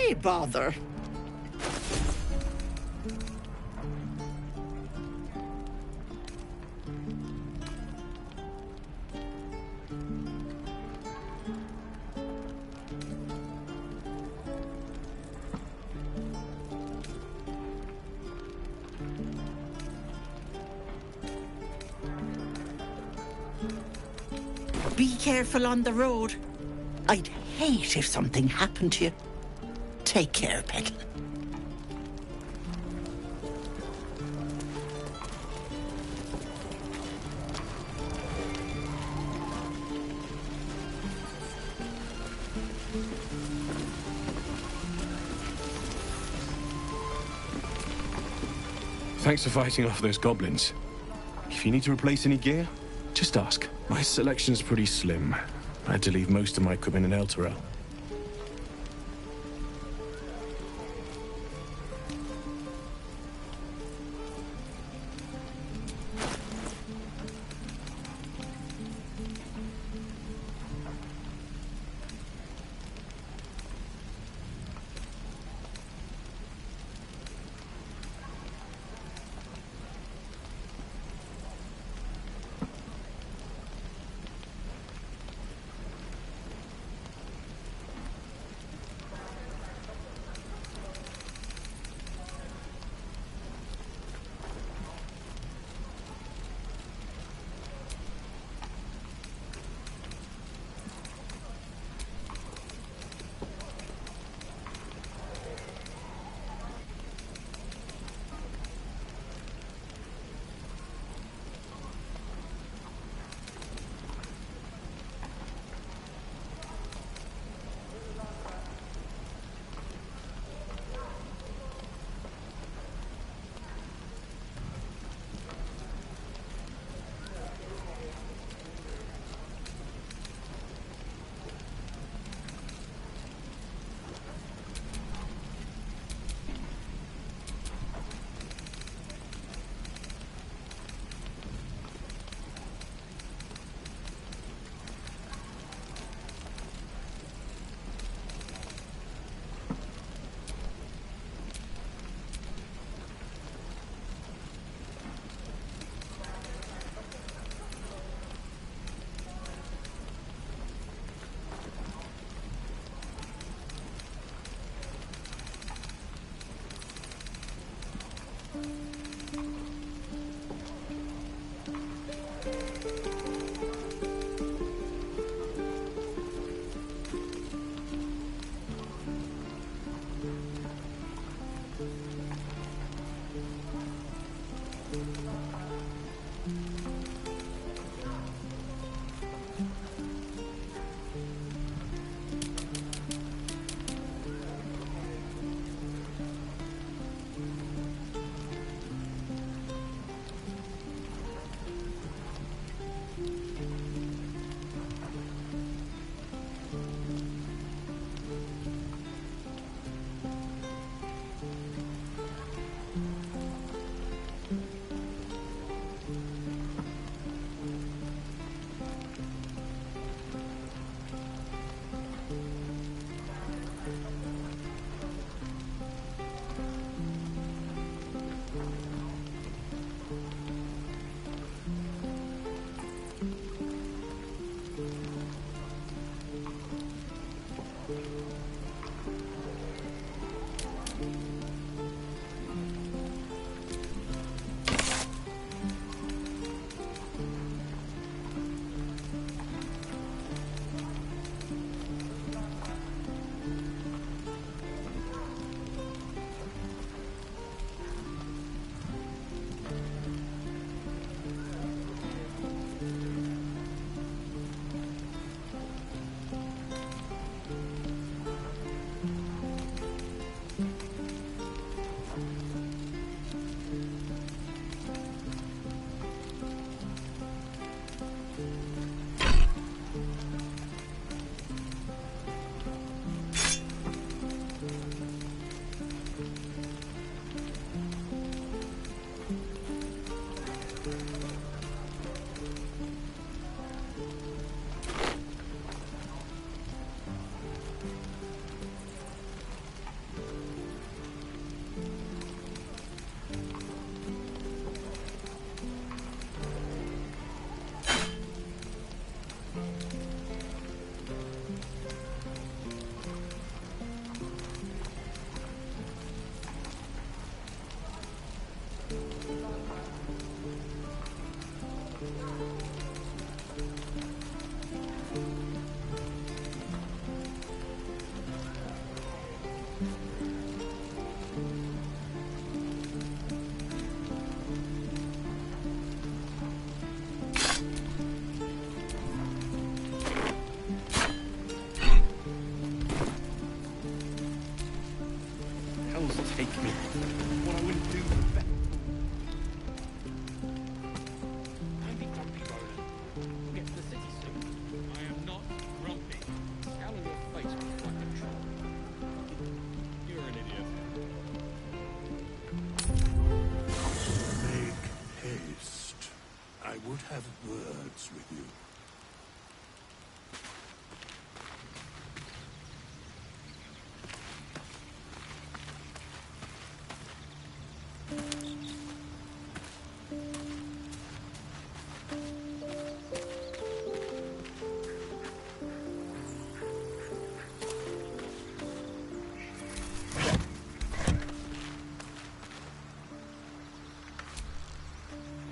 Why bother? Be careful on the road. I'd hate if something happened to you. Take care, Petal. Thanks for fighting off those goblins. If you need to replace any gear, just ask. My selection's pretty slim. I had to leave most of my equipment in Elturel.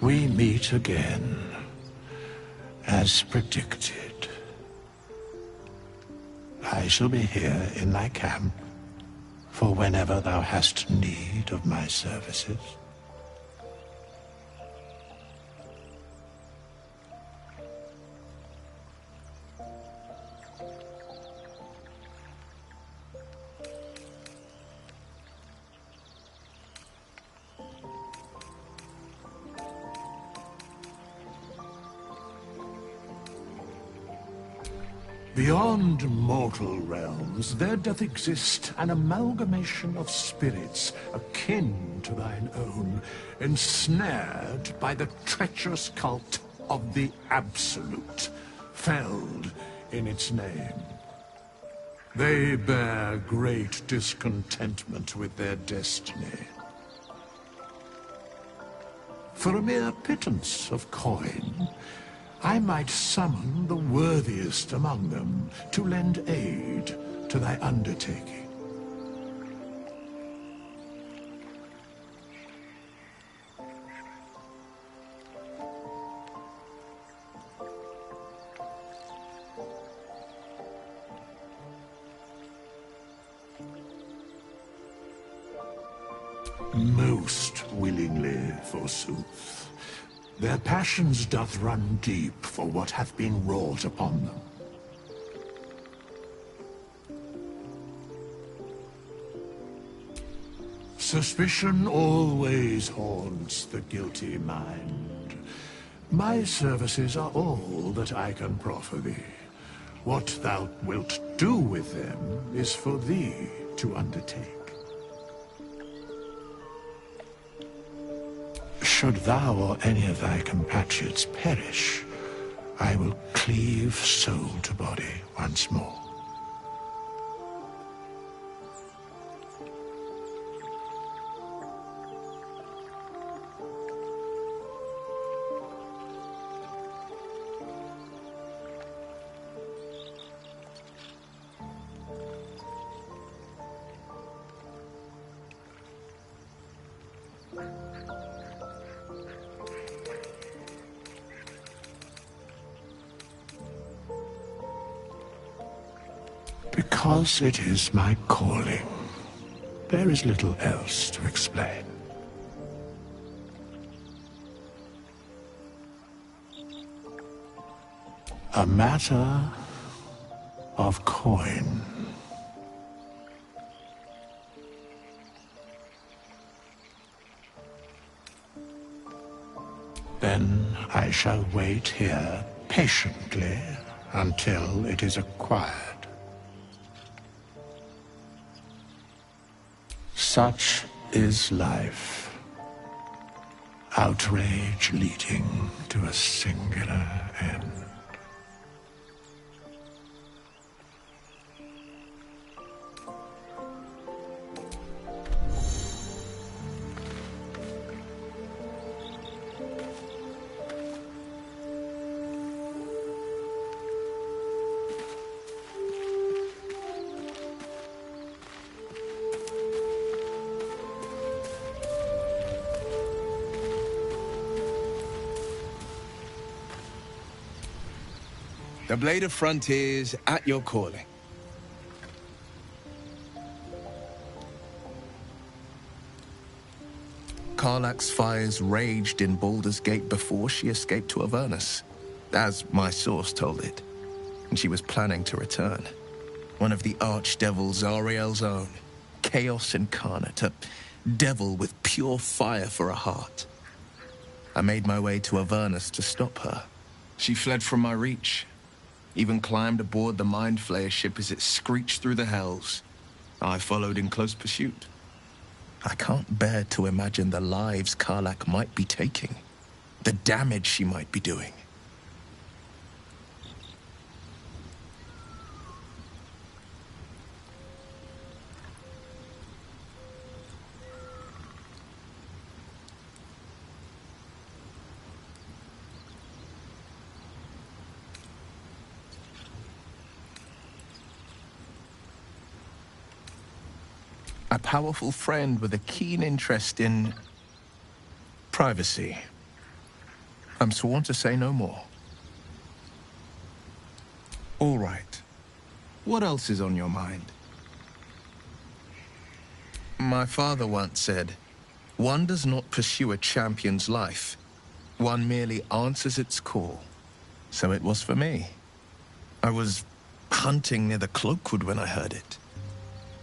We meet again, as predicted. I shall be here in thy camp for whenever thou hast need of my services. Beyond mortal realms, there doth exist an amalgamation of spirits akin to thine own, ensnared by the treacherous cult of the Absolute, felled in its name. They bear great discontentment with their destiny. For a mere pittance of coin, I might summon the worthiest among them to lend aid to thy undertaking. Most willingly, forsooth. Their passions doth run deep for what hath been wrought upon them. Suspicion always haunts the guilty mind. My services are all that I can proffer thee. What thou wilt do with them is for thee to undertake. Should thou or any of thy compatriots perish, I will cleave soul to body once more. Because it is my calling. There is little else to explain. A matter of coin. Then I shall wait here patiently until it is acquired. Such is life. Outrage leading to a singular end. The Blade of Frontiers at your calling. Karlach's fires raged in Baldur's Gate before she escaped to Avernus, as my source told it, and she was planning to return. One of the archdevil Zariel's own, chaos incarnate, a devil with pure fire for a heart. I made my way to Avernus to stop her. She fled from my reach, even climbed aboard the Mind Flayer ship as it screeched through the hells. I followed in close pursuit. I can't bear to imagine the lives Karlach might be taking, the damage she might be doing. A powerful friend with a keen interest in privacy I'm sworn to say no more. All right. What else is on your mind? My father once said, one does not pursue a champion's life. One merely answers its call. So it was for me. I was hunting near the Cloakwood when I heard it.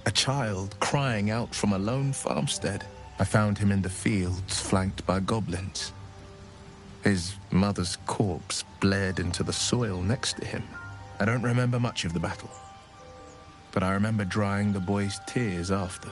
A child crying out from a lone farmstead. I found him in the fields, flanked by goblins. His mother's corpse bled into the soil next to him. I don't remember much of the battle, but I remember drying the boy's tears after.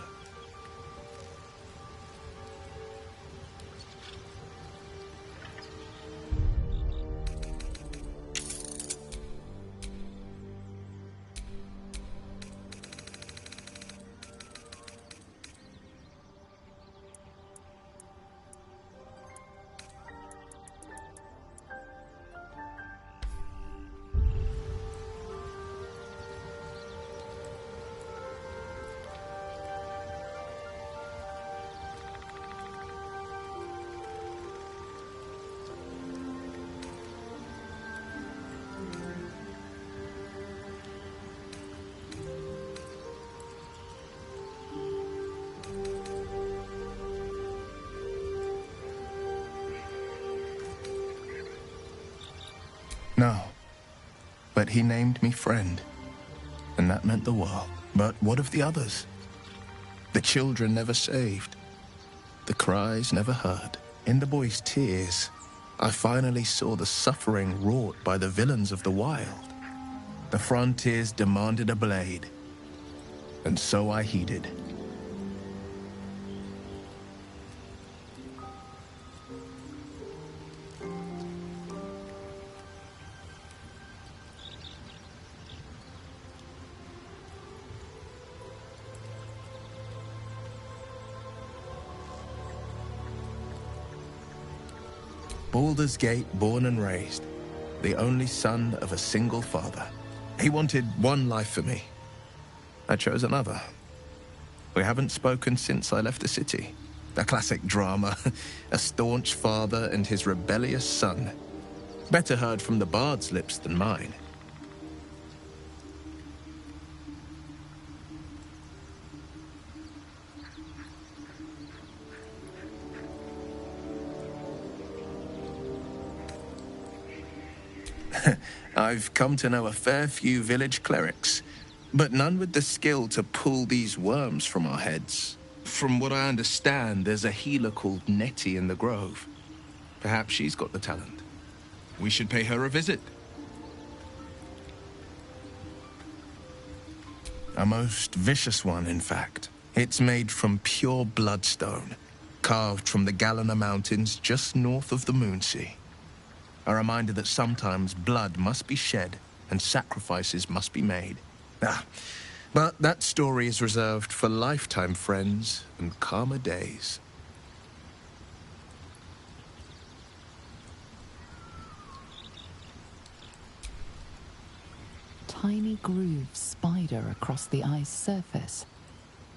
No, but he named me friend, and that meant the world. But what of the others? The children never saved, the cries never heard. In the boy's tears, I finally saw the suffering wrought by the villains of the wild. The frontiers demanded a blade, and so I heeded. Baldur's Gate, born and raised, the only son of a single father. He wanted one life for me. I chose another. We haven't spoken since I left the city. A classic drama, a staunch father and his rebellious son. Better heard from the bard's lips than mine. I've come to know a fair few village clerics, but none with the skill to pull these worms from our heads. From what I understand, there's a healer called Nettie in the Grove. Perhaps she's got the talent. We should pay her a visit. A most vicious one, in fact. It's made from pure bloodstone, carved from the Galena Mountains just north of the Moonsea. A reminder that sometimes blood must be shed and sacrifices must be made. But that story is reserved for lifetime friends and calmer days. Tiny grooves spider across the eye's surface.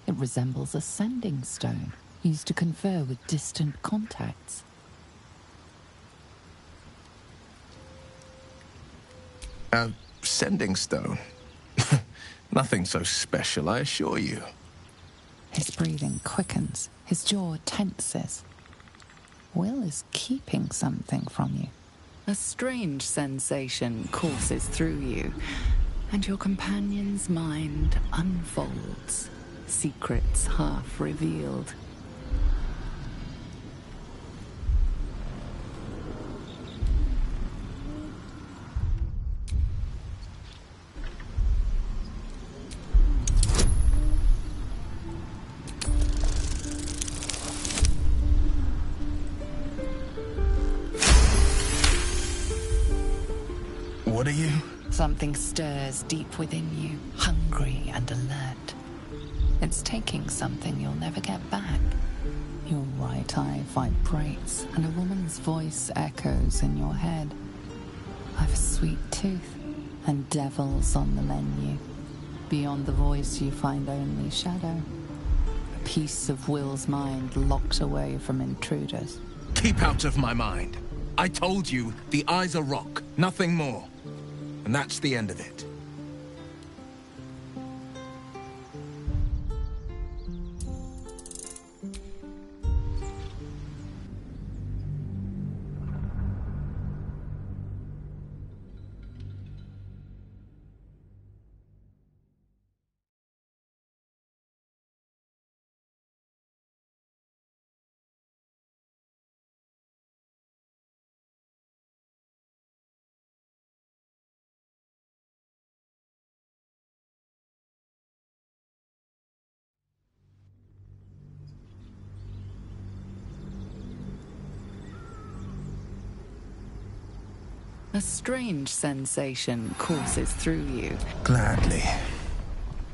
It resembles a sending stone used to confer with distant contacts. A sending stone? Nothing so special, I assure you. His breathing quickens, his jaw tenses. Will is keeping something from you. A strange sensation courses through you, and your companion's mind unfolds, secrets half revealed. What are you? Something stirs deep within you, hungry and alert. It's taking something you'll never get back. Your right eye vibrates, and a woman's voice echoes in your head. I've a sweet tooth, and devils on the menu. Beyond the voice you find only shadow. A piece of Will's mind locked away from intruders. Keep out of my mind. I told you, the eye's a rock, nothing more. And that's the end of it. A strange sensation courses through you. Gladly.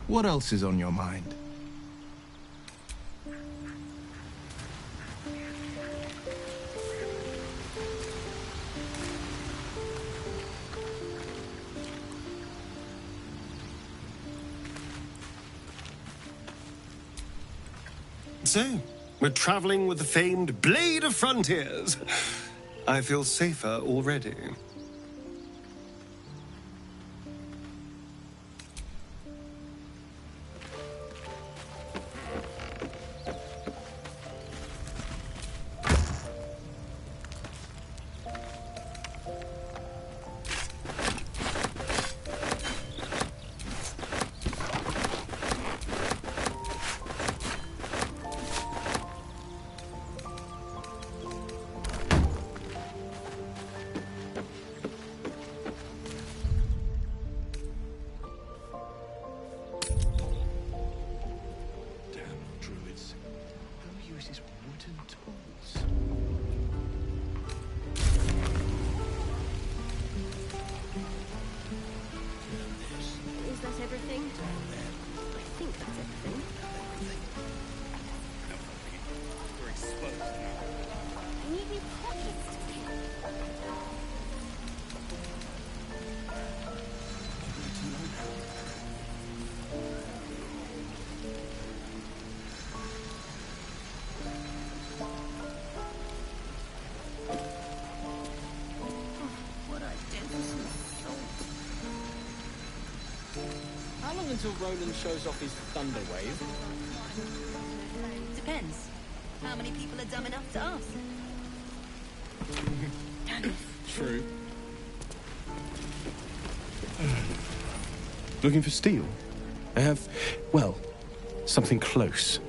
What else is on your mind? So, we're traveling with the famed Blade of Frontiers. I feel safer already. Is that everything? I think that's everything. We're exposed now. I need new pockets to fill. What I did for some salt. How long until Roland shows off his thunder wave? Depends. How many people are dumb enough to ask? True. Looking for steel? I have, well, something close.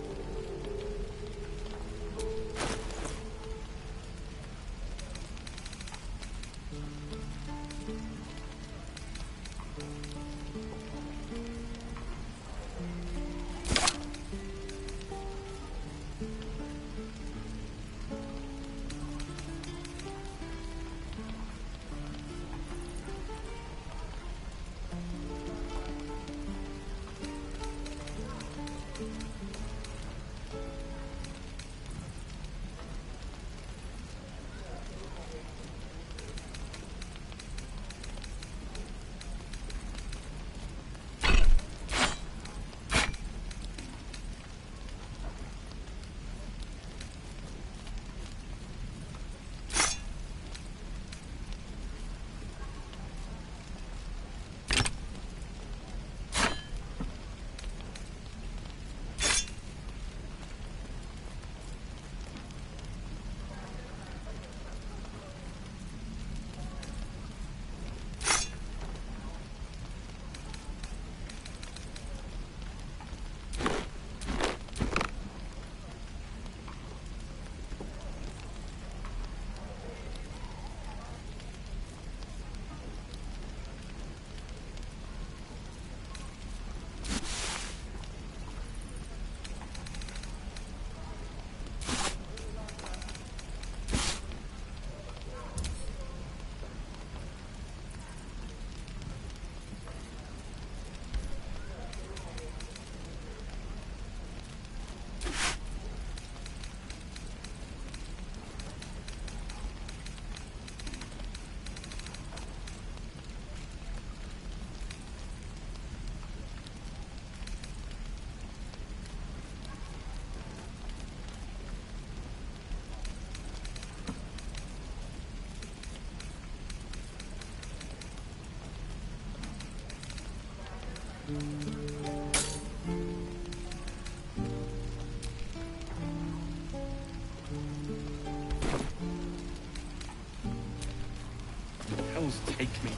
Hell's take me.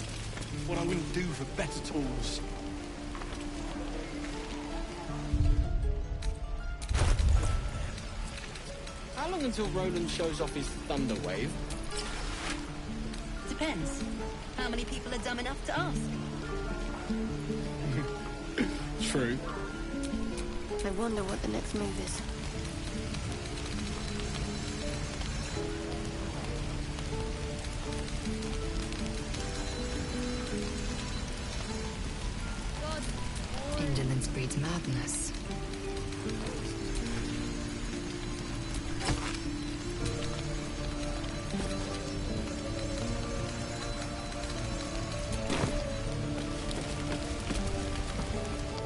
What I wouldn't do for better tools. How long until Roland shows off his thunder wave? Depends. How many people are dumb enough to ask? True. I wonder what the next move is. Indolence breeds madness.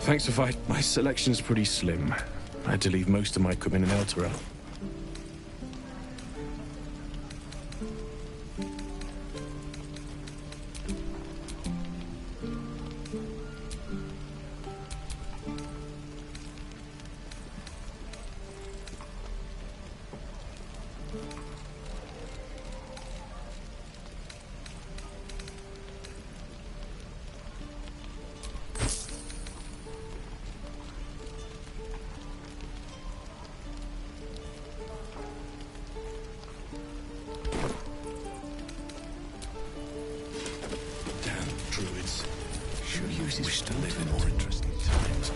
Thanks for fight. My selection's pretty slim. I had to leave most of my equipment in Elturel. Wish to live in more interesting times.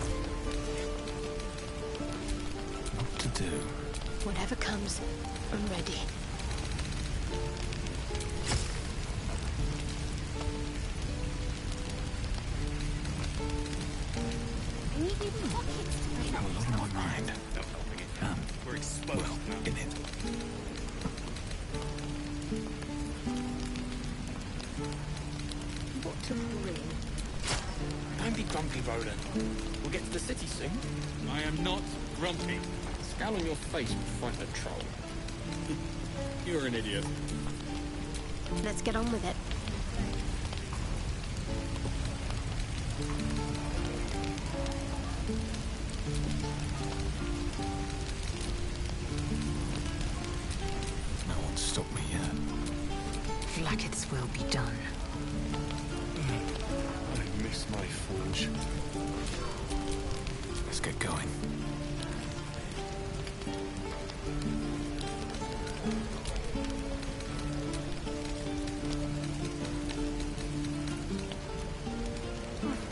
What to do? Whatever comes, I'm ready. I have a lot on my mind. We're exposed. Well, in it. What to bring? Don't be grumpy, Roland. We'll get to the city soon. I am not grumpy. The scowl on your face would frighten a troll. You're an idiot. Let's get on with it. No one's stopped me yet. Vlaakith's will be done. I miss my forge. Let's get going.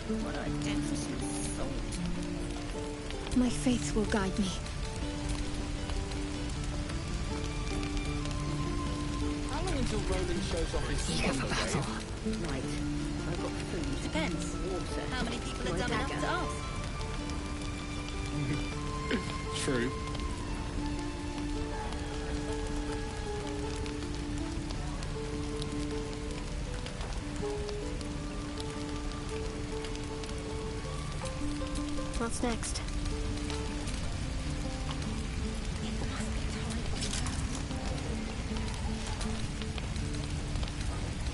What I did for some salt. My faith will guide me. How long until Roland shows off his Eager for battle. Right. I've got food. Depends. Water. How many people are My dumb enough dagger. to ask? True. What's next?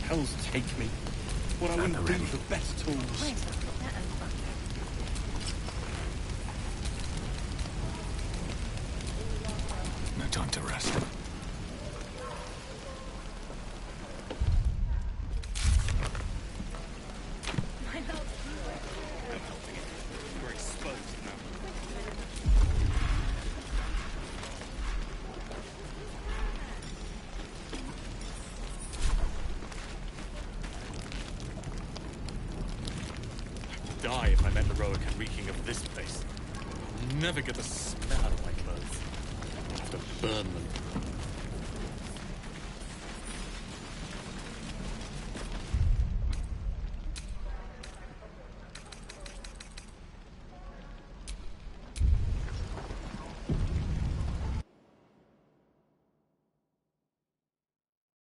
Hell's take me. What I wouldn't do for better tools. No time to rest. We're exposed now. I'd die if I met Leroica reeking of this place. I'll never get the smell out of my clothes. I'll have to burn them.